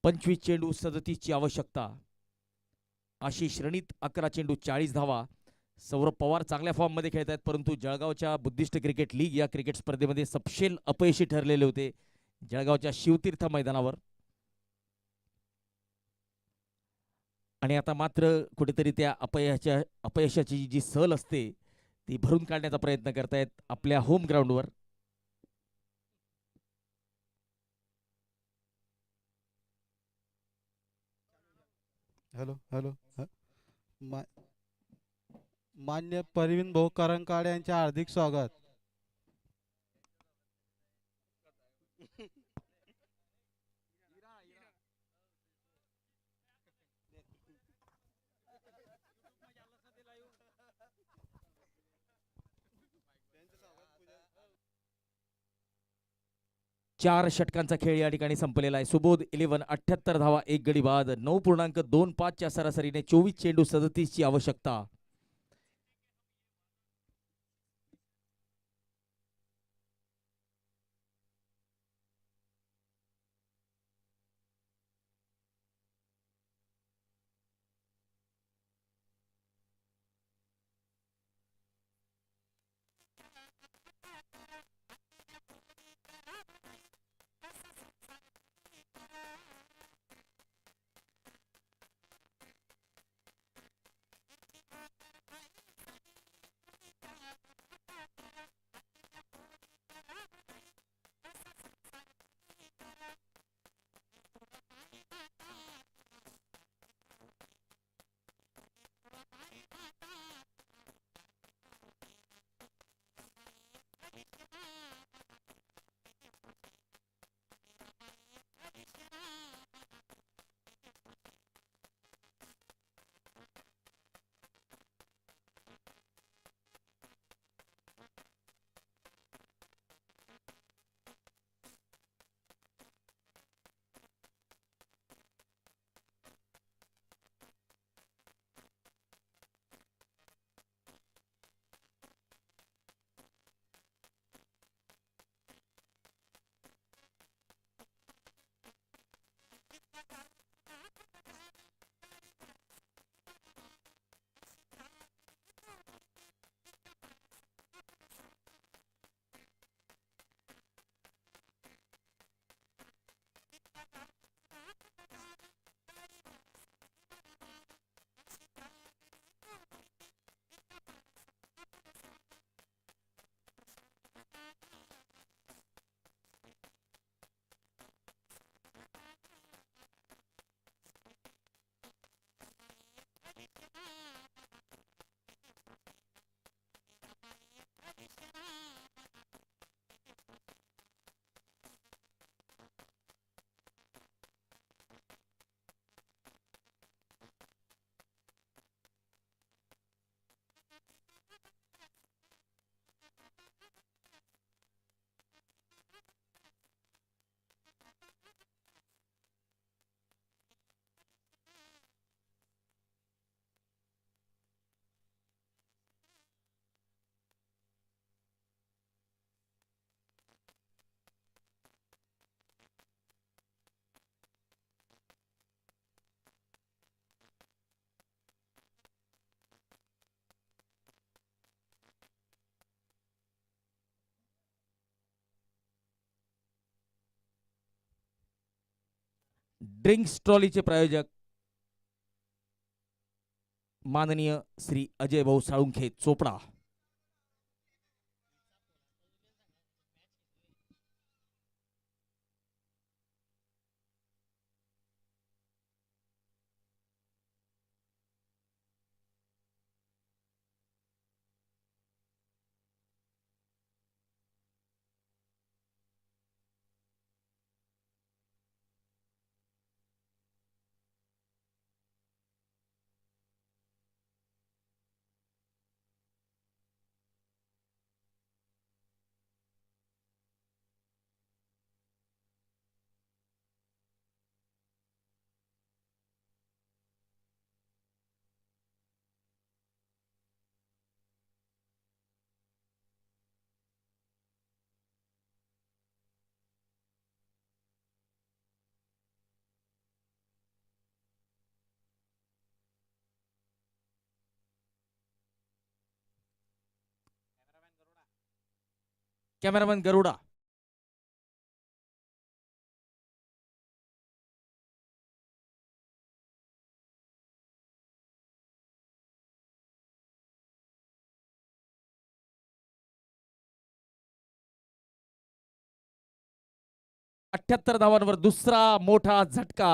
पंचवीस चेंडू 37 ची आवश्यकता. आशिष रणित 11 चेंडू 40 धावा. सौरभ पवार चांगल्या फॉर्म मध्ये खेळत आहेत, परंतु जळगावच्या बुद्धिस्ट क्रिकेट लीग या क्रिकेट स्पर्धेमध्ये सपशेल अपयशी ठरलेले होते जळगावच्या शिवतीर्थ मैदानावर. आणि आता मात्र कुठेतरी त्या अपयशाची जी सल असते ती भरून काढण्याचा प्रयत्न करतायत आपल्या होम ग्राउंडवर. हॅलो हॅलो मान्य परवीन भाऊ करंकाळे यांचे हार्दिक स्वागत. चार षटकांचा खेळ या ठिकाणी संपलेला आहे. सुबोध 11 78 धावा, 1 गडी बाद. 9.25 च्या सरासरीने 24 चेंडू 37 ची आवश्यकता. ड्रिंक्स ट्रॉलीचे प्रायोजक माननीय श्री अजय भाऊ साळुंखे चोपडा. कॅमेरामॅन गरुडा. अठ्ठ्याहत्तर धावांवर दुसरा मोठा झटका.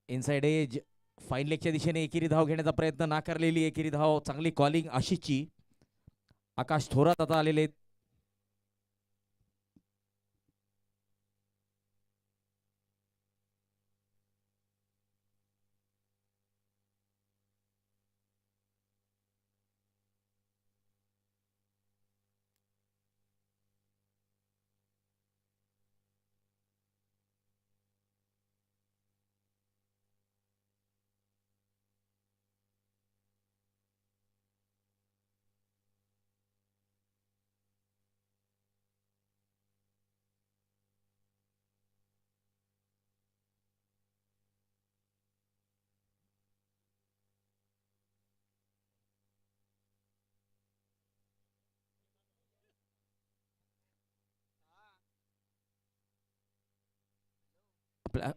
इनसाइड एज फाईन लेगच्या दिशेने एकेरी धाव घेण्याचा प्रयत्न नाकारलेली एकेरी धाव. चांगली कॉलिंग आशिषची. आकाश थोरात आता आलेले आहेत.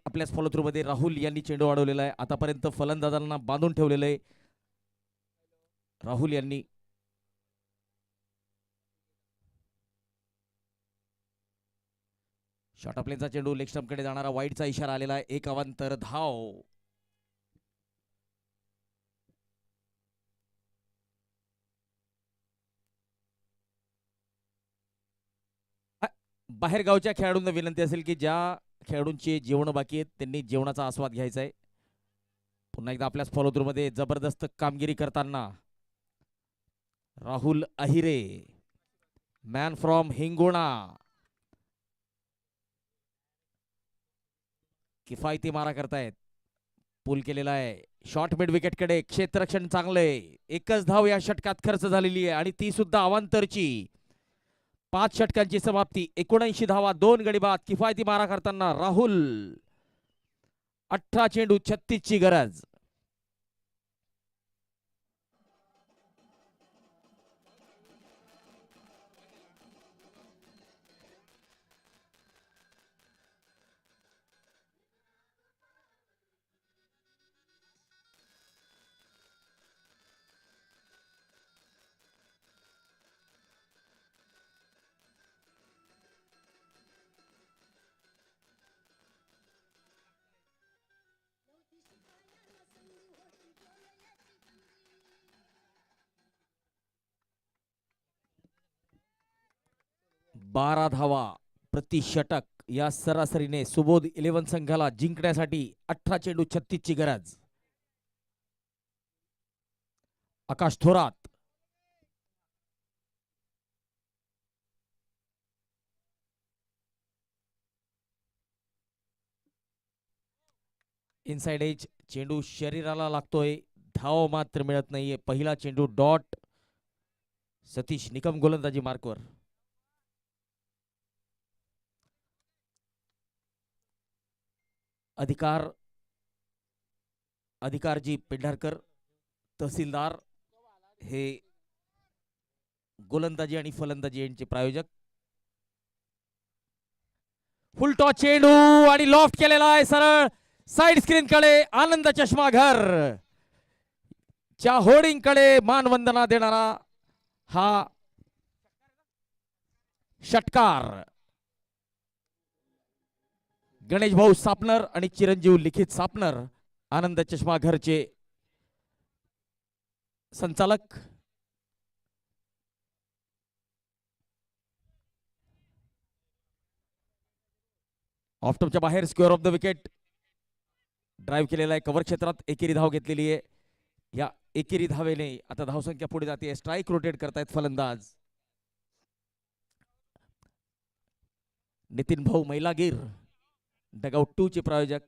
आपल्याच फॉलो थ्रू मध्ये राहुल यांनी चेंडू अडवलेला आहे. आतापर्यंत फलंदाजांना बांधून ठेवलेलं आहे राहुल यांनी. शॉर्ट प्लेनचा चेंडू लेग स्टंपकडे जाणारा वाईडचा इशारा आलेला आहे. एक अवांतर धाव. बाहेर गावच्या खेळाडूंना विनंती असेल की ज्या खेळाडूंचे जेवण बाकी आहेत त्यांनी जेवणाचा आस्वाद घ्यायचा आहे. पुन्हा एकदा आपल्याच फॉलो थ्रू मध्ये जबरदस्त कामगिरी करताना राहुल अहिरे, मॅन फ्रॉम हिंगोणा, किफायती मारा करतायत. पूल केलेला आहे. शॉर्ट मिड विकेट कडे क्षेत्ररक्षण चांगलंय. एकच धाव या षटकात खर्च झालेली आहे आणि ती सुद्धा अवांतरची. 5 षटकांची समाप्ती. 79 धावा, 2 गडी बाद. किफायती मारा करताना राहुल. 18 चेंडू 36 ची गरज. 12 धावा प्रति षटक या सरासरीने सुबोध 11 संघाला जिंकण्यासाठी 18 चेंडू 36 ची गरज. आकाश थोरात इनसाइड एज, चेंडू शरीराला लागतोय, धाव मात्र मिळत नाहीये. पहिला चेंडू डॉट. सतीश निकम गोलंदाजी मार्कवर. अधिकारजी पेंढारकर तहसीलदार हे गोलंदाजी आणि फलंदाजी यांचे प्रायोजक. फुल टॉस चेंडू आणि लॉफ्ट केलेला आहे सरळ साइड स्क्रीन कडे. आनंद चष्मा घर च्या होर्डिंग कडे मानवंदना देणारा हा षटकार. गणेश भाऊ सापनर आणि चिरंजीव लिखित सापनर आनंद चष्मा घरचे संचालक. ऑफ्टॉपच्या बाहेर square of the wicket. Drive केलेला आहे कव्हर क्षेत्रात. एकेरी धाव घेतलेली आहे. या एकेरी धावेने आता धावसंख्या पुढे जाते. स्ट्राईक रोटेट करतायत फलंदाज. नितीन भाऊ मैलागीर डगआउट 2 चे प्रायोजक.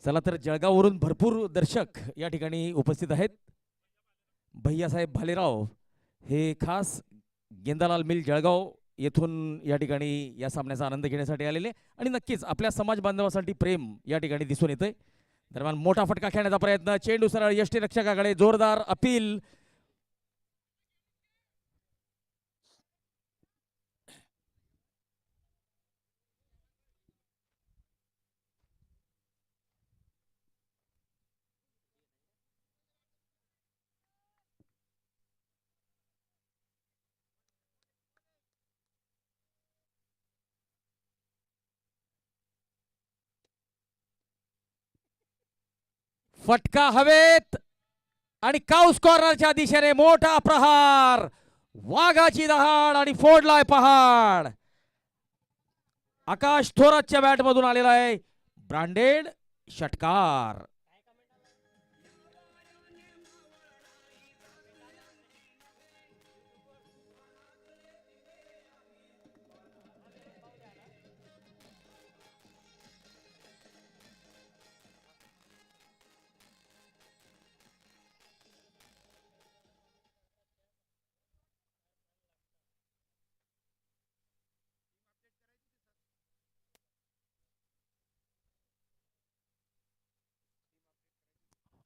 चला तर जळगाववरून भरपूर दर्शक या ठिकाणी उपस्थित आहेत. भैयासाहेब भालेराव हे खास गेंदालाल मिल जळगाव येथून या ठिकाणी या सामन्याचा आनंद घेण्यासाठी आलेले आणि नक्कीच आपल्या समाज बांधवासाठी प्रेम या ठिकाणी दिसून येतंय. दरम्यान मोठा फटका खेळण्याचा प्रयत्न. चेंडू सरळ यष्टीरक्षकाकडे. जोरदार अपील. फटका हवेत आणि काउस कॉर्नरच्या दिशेने मोठा प्रहार. वाघाची दहाड आणि फोडलाय पहाड. आकाश थोरातच्या बॅट मधून आलेला आहे ब्रँडेड षटकार.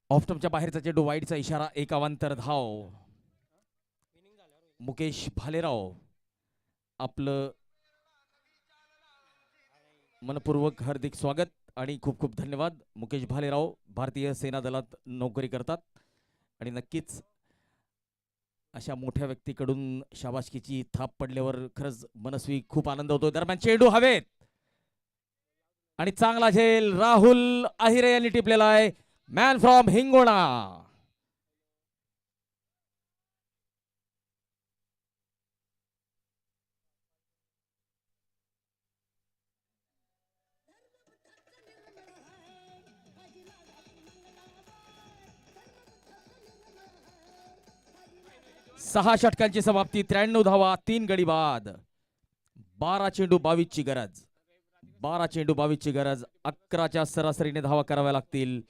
ऑफ्टमच्या बाहेरचा चेंडू वाईडचा इशारा. एक अवांतर धाव. मुकेश भालेराव आपलं मनपूर्वक हार्दिक स्वागत आणि खूप खूप धन्यवाद. मुकेश भालेराव भारतीय सेना दलात नोकरी करतात आणि नक्कीच अशा मोठ्या व्यक्तीकडून शाबासकीची थाप पडल्यावर खरंच मनस्वी खूप आनंद होतो. दरम्यान चेंडू हवेत आणि चांगला झेल राहुल आहिरे यांनी टिपलेला आहे. Man from Hingona. सहा षटकांची समाप्ती. 93 धावा 3 गडी बाद. 12 चेंडू 22 ची गरज. 12 चेंडू 22 ची गरज. 11च्या सरासरीने धावा कराव्या लागतील.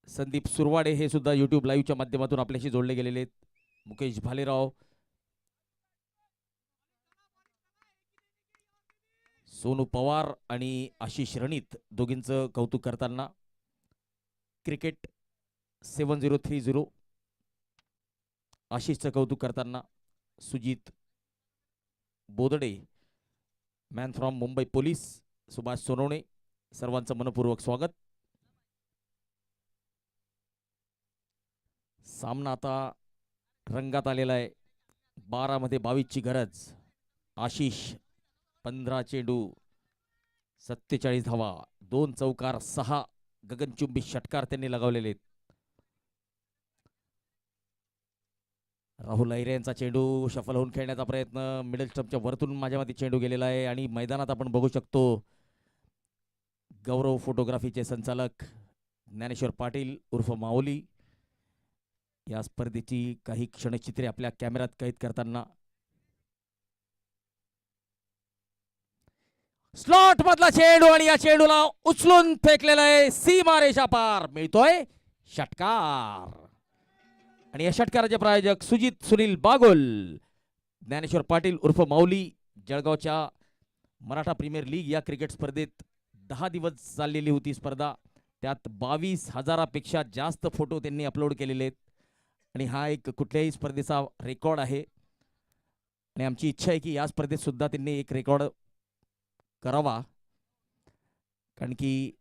संदीप सुरवाडे हे सुद्धा युट्यूब लाईव्हच्या माध्यमातून आपल्याशी जोडले गेलेले आहेत. मुकेश भालेराव, सोनू पवार आणि आशिष रणित दोघींचं कौतुक करताना. क्रिकेट 7030 आशिषचं कौतुक करताना Sujit Bodade. Man from Mumbai police Subhash Sonawane. सर्वांचं मनपूर्वक स्वागत. सामना आता रंगात आलेला आहे. 12 मध्ये 22 ची गरज. आशिष 15 चेंडू 47 धावा 2 चौकार 6 गगनचुंबी षटकार त्यांनी लगावलेले आहेत. राहुल अहिरे यांचा चेंडू शफल होऊन खेळण्याचा प्रयत्न, मिडल स्टंपच्या वरतून माझ्या मते चेंडू गेलेला आहे आणि मैदानात आपण बघू शकतो गौरव फोटोग्राफीचे संचालक ज्ञानेश्वर पाटील उर्फ माऊली या स्पर्धेची काही क्षणचित्रे आपल्या कॅमेऱ्यात कैद करताना. स्लॉट मधला चेंडू आणि या चेंडूला उचलून फेकलेला आहे, सीमारेषा पार, मिळतोय षटकार. आणि या षटकाराचे प्रायोजक सुजित सुनील बागुल, ज्ञानेश्वर पाटील उर्फ माऊली. जळगावच्या मराठा प्रीमियर लीग या क्रिकेट स्पर्धेत 10 दिवस चाललेली होती स्पर्धा. त्यात 22,000पेक्षा जास्त फोटो त्यांनी अपलोड केलेले आहेत आणि हा एक कुठल्याही स्पर्धेचा रेकॉर्ड आहे. आणि आमची इच्छा आहे की या स्पर्धेत सुद्धा त्यांनी एक रेकॉर्ड करावा, कारण की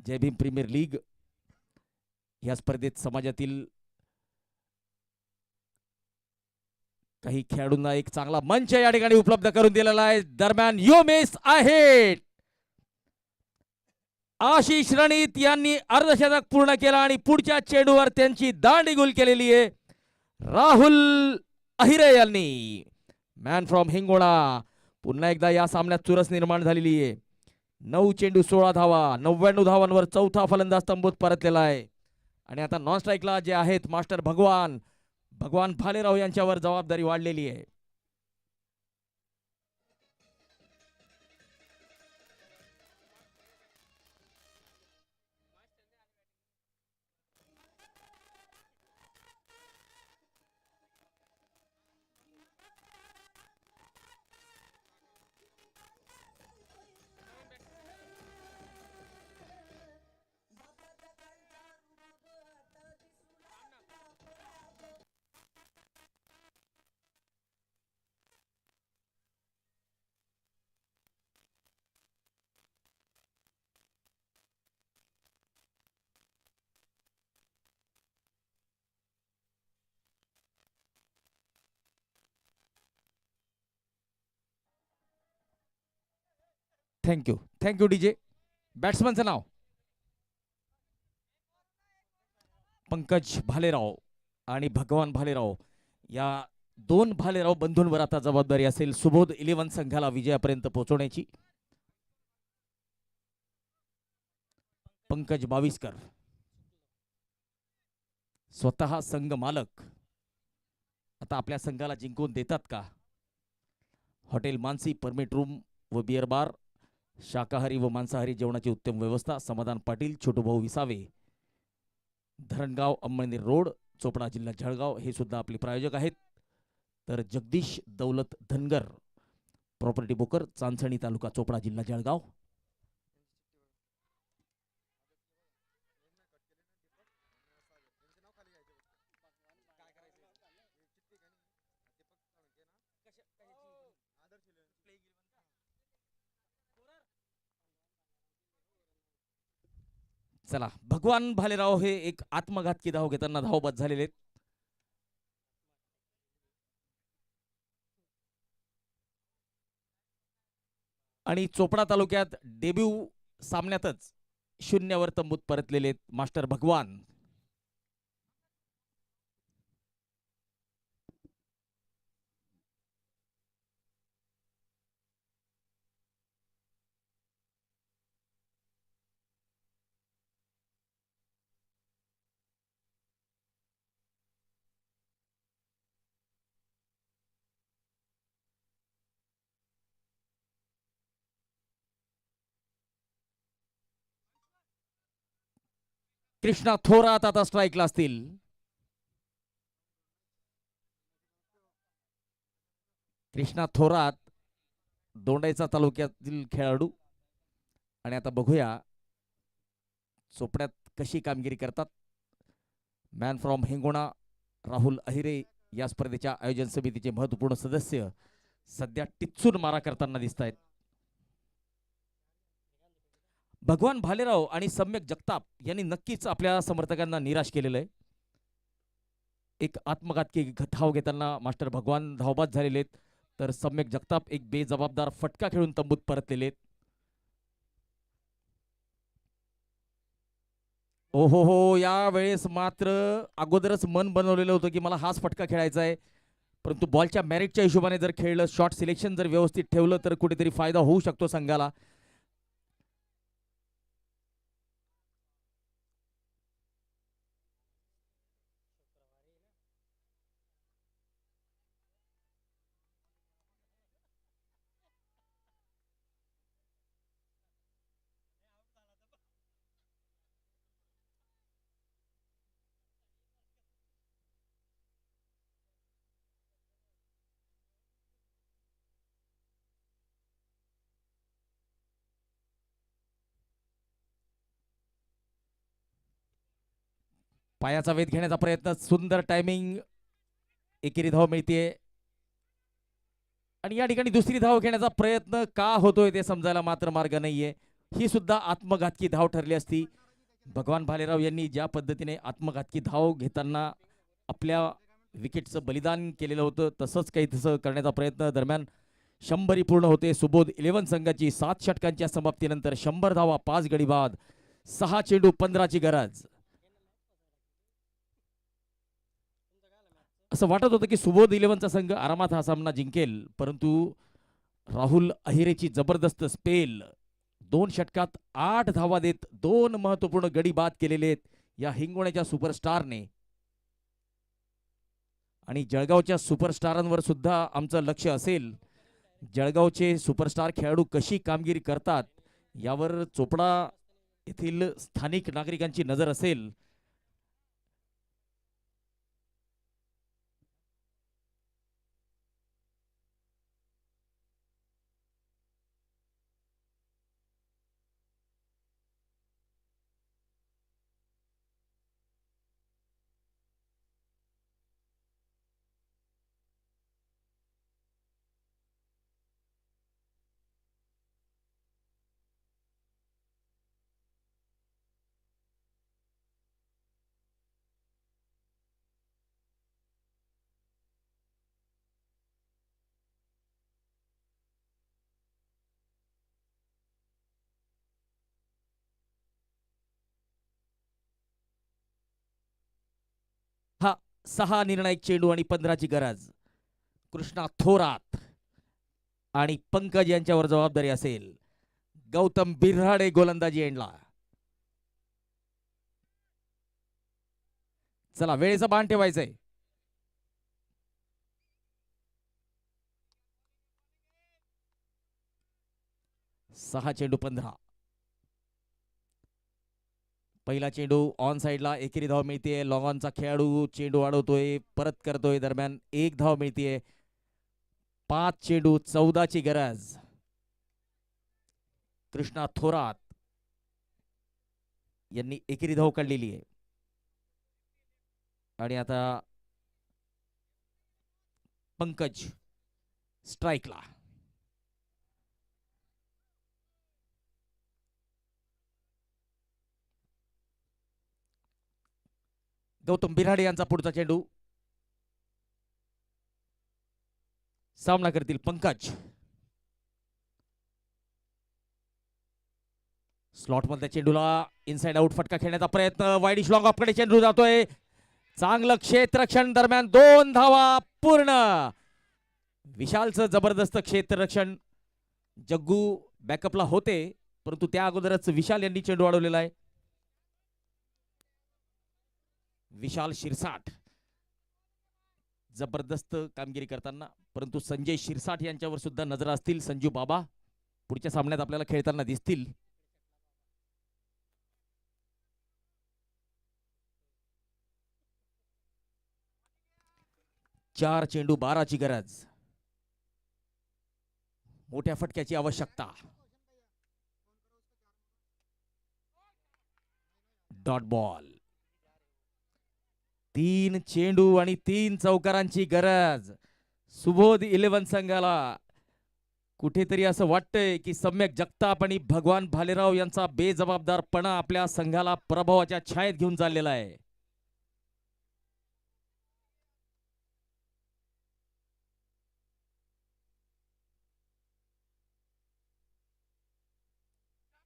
जय भीम प्रीमियर लीग या स्पर्धेत समाजातील काही खेळाडूंना एक चांगला मंच या ठिकाणी उपलब्ध करून दिलेला आहे. दरम्यान यू मिस आहे, आशिष रणित यांनी अर्धशतक पूर्ण केला आणि पुढच्या चेंडूवर त्यांची दांडी गुल केलेली आहे राहुल अहिरे यांनी. Man from Hingula. पुन्हा एकदा या सामन्यात चुरस निर्माण झालेली आहे. 9 चेंडू 16 धावा, 99 धावांवर चौथा फलंदाज तंबूत परतलेला आहे. आणि आता नॉन स्ट्राईकला जे आहेत मास्टर भगवान भालेराव यांच्यावर जबाबदारी वाढलेली आहे. Thank you DJ. बॅट्समनचं नाव पंकज भालेराव आणि भगवान भालेराव. या 2 भालेराव बंधूंवर आता जबाबदारी असेल सुबोध 11 संघाला विजयापर्यंत पोहोचवण्याची. पंकज बाविस्कर स्वतः संघ मालक आता आपल्या संघाला जिंकून देतात का? हॉटेल मानसी, परमिट रूम व बिअर बार, शाकाहारी व मांसाहारी जेवणाची उत्तम व्यवस्था. समाधान पाटील, छोटूभाऊ विसावे, धरणगाव, अंमळनेर रोड, चोपडा, जिल्हा जळगाव हे सुद्धा आपले प्रायोजक आहेत. तर जगदीश दौलत धनगर, प्रॉपर्टी ब्रोकर, चांदसणी तालुका, चोपडा, जिल्हा जळगाव. चला, भगवान भालेराव हे एक आत्मघातकी धाव घेताना धावबाद झालेले आहेत. आणि चोपडा तालुक्यात डेब्यू सामन्यातच 0वर तंबूत परतलेले आहेत मास्टर भगवान. कृष्णा थोरात आता स्ट्राईकला असतील. कृष्णा थोरात दोंडाईचा तालुक्यातील खेळाडू. आणि आता बघूया चोपड्यात कशी कामगिरी करतात. मॅन फ्रॉम हिंगोणा राहुल अहिरे या स्पर्धेच्या आयोजन समितीचे महत्वपूर्ण सदस्य सध्या टिच्चून मारा करताना दिसत आहेत. भगवान भालेराव आणि सम्यक जगताप यांनी नक्कीच आपल्या समर्थकांना निराश केलेलं आहे. एक आत्मघातकी धाव घेताना मास्टर भगवान धावबाद झालेले आहेत, तर सम्यक जगताप एक बेजबाबदार फटका खेळून तंबूत परतलेले आहेत. ओ हो, या वेळेस मात्र अगोदरच मन बनवलेलं होतं की मला हाच फटका खेळायचा आहे, परंतु बॉलच्या मेरिटच्या हिशोबाने जर खेळलं, शॉट सिलेक्शन जर व्यवस्थित ठेवलं तर कुठेतरी फायदा होऊ शकतो संघाला. पायाचा वेध घेण्याचा प्रयत्न, सुंदर टायमिंग, एकेरी धाव मिळतीये. आणि या ठिकाणी दुसरी धाव घेण्याचा प्रयत्न का होतोय ते समजायला मात्र मार्ग नाहीये. ही सुद्धा आत्मघातकी धाव ठरली असती. भगवान भालेराव यांनी ज्या पद्धतीने आत्मघातकी धाव घेताना आपल्या विकेटचं बलिदान केलेलं होतं, तसंच काही तसं करण्याचा प्रयत्न दरम्यान 100 पूर्ण होते. सुबोध 11 संघाची 7 षटकांच्या समाप्तीनंतर 100 धावा, 5 गडी बाद, 6 चेंडू 15ची गरज. असं वाटत होतं की सुबोध 11चा संघ आरामात हा सामना जिंकेल, परंतु राहुल अहिरेची जबरदस्त स्पेल, 2 षटकात 8 धावा देत 2 महत्वपूर्ण गडी बाद केलेले आहेत या हिंगोण्याच्या सुपरस्टारने. आणि जळगावच्या सुपरस्टारांवर सुद्धा आमचं लक्ष असेल. जळगावचे सुपरस्टार खेळाडू कशी कामगिरी करतात यावर चोपडा येथील स्थानिक नागरिकांची नजर असेल. हा 6 निर्णायक चेंडू आणि 15ची गरज. कृष्णा थोरात आणि पंकज यांच्यावर जबाबदारी असेल. गौतम बिर्हाडे गोलंदाजी एंडला. चला, वेळेचा बाण ठेवायचंय. सहा चेंडू 15. पहिला चेंडू ऑन साइडला, एकेरी धाव मिळतीये. लॉंग ऑनचा खेळाडू चेंडू अडवतोय, परत करतोय, दरम्यान 1 धाव मिळतीये. 5 चेंडू 14ची गरज. कृष्णा थोरात यांनी एकेरी धाव काढलेली आहे. आणि आता पंकज स्ट्राईकला. गौतम बिराडे यांचा पुढचा चेंडू. सामना करतील पंकज. स्लॉट मधल्या चेंडूला इनसाइड आउट फटका खेळण्याचा प्रयत्न. वाईडिश लॉंग ऑफ कडे चेंडू जातोय. चांगलं क्षेत्ररक्षण, दरम्यान 2 धावा पूर्ण. विशालचं जबरदस्त क्षेत्ररक्षण. जग्गू बॅकअपला होते, परंतु त्या अगोदरच विशाल यांनी चेंडू अडवलेला आहे. विशाल शिरसाट जबरदस्त कामगिरी करताना, परंतु संजय शिरसाट यांच्यावर सुद्धा नजर असतील. संजू बाबा पुढच्या सामन्यात आपल्याला खेळताना दिसतील. चार चेंडू 12ची गरज. मोठ्या फटक्याची आवश्यकता. Dot ball. 3 चेंडू आणि 3 चौकारांची गरज. सुबोध 11 संघाला कुठेतरी असं वाटतंय की सम्यक जगताप आणि भगवान भालेराव यांचा बेजबाबदारपणा आपल्या संघाला प्रभावाच्या छायेत घेऊन चाललेला आहे.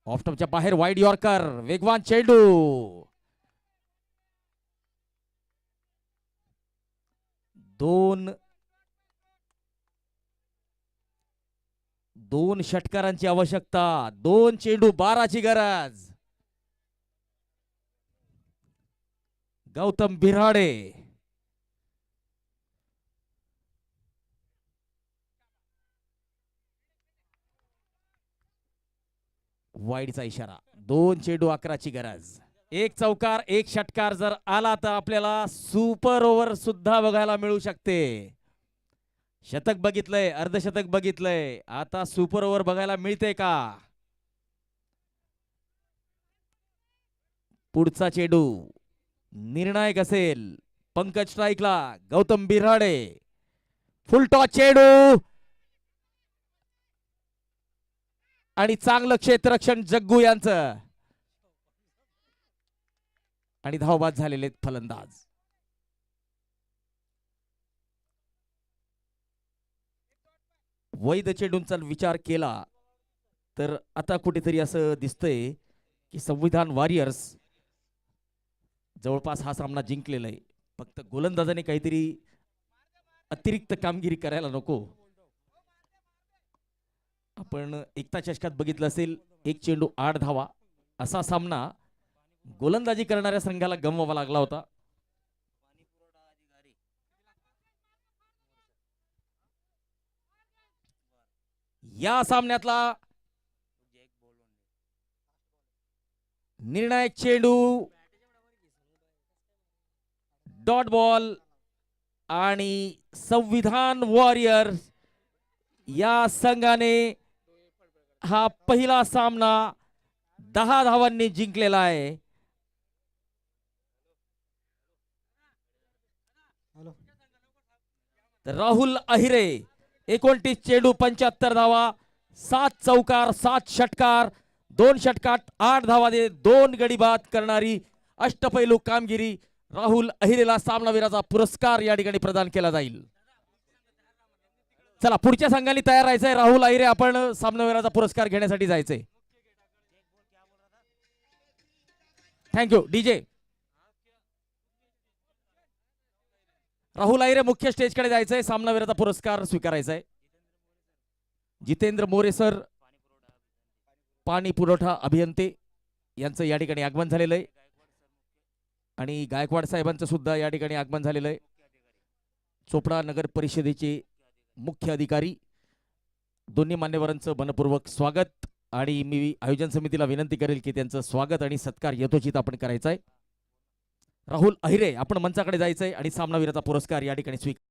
ऑफ स्टंपच्या बाहेर वाईड यॉर्कर, वेगवान चेंडू. दोन षटकारांची आवश्यकता, 2 चेंडू 12ची गरज. गौतम बिराडे वाईडचा इशारा. 2 चेंडू 11ची गरज. एक चौकार एक षटकार जर आला तर आपल्याला सुपर ओव्हर सुद्धा बघायला मिळू शकते. शतक बघितलंय, अर्धशतक बघितलंय, आता सुपर ओव्हर बघायला मिळते का? पुढचा चेंडू निर्णायक असेल. पंकज स्ट्राईकला, गौतम बिराडे फुल टॉस चेंडू आणि चांगलं क्षेत्ररक्षण जग्गू यांचं आणि धावबाद झालेले फलंदाज. वैध चेंडूंचा विचार केला तर आता कुठेतरी असं दिसतंय की संविधान वॉरियर्स जवळपास हा सामना जिंकलेला आहे. फक्त गोलंदाजाने काहीतरी अतिरिक्त कामगिरी करायला नको. आपण एकता चषकात बघितलं असेल, 1 चेंडू 8 धावा असा सामना गोलंदाजी करणाऱ्या संघाला गमवावा लागला होता. या सामन्यातला निर्णायक चेंडू डॉट बॉल आणि संविधान वॉरियर्स या संघाने हा पहिला सामना 10 धावांनी जिंकलेला आहे. राहुल अहिरे 29 चेंडू 75 धावा, 7 चौकार 7 षटकार, 2 षटकात 8 धावा दे 2 गडी बाद करणारी अष्टपैलू कामगिरी. राहुल अहिरेला सामनावीराचा पुरस्कार या ठिकाणी प्रदान केला जाईल. चला पुढच्या संघाने तयार राहायचंय. राहुल अहिरे आपण सामनावीराचा पुरस्कार घेण्यासाठी जायचंय. Thank you DJ. राहुल अहिरे मुख्य स्टेजकडे जायचंय, सामनावीराचा पुरस्कार स्वीकारायचा आहे. जितेंद्र मोरे सर, पाणी पुरवठा अभियंते यांचं या ठिकाणी आगमन झालेलं आहे आणि गायकवाड साहेबांचं सुद्धा या ठिकाणी आगमन झालेलं आहे. चोपडा नगर परिषदेचे मुख्य अधिकारी, दोन्ही मान्यवरांचं मनपूर्वक स्वागत आणि मी आयोजन समितीला विनंती करेल की त्यांचं स्वागत आणि सत्कार यथोचित आपण करायचा आहे. राहुल अहिरे आपण मंचाकडे जायचंय आणि सामनावीराचा पुरस्कार या ठिकाणी स्वीकार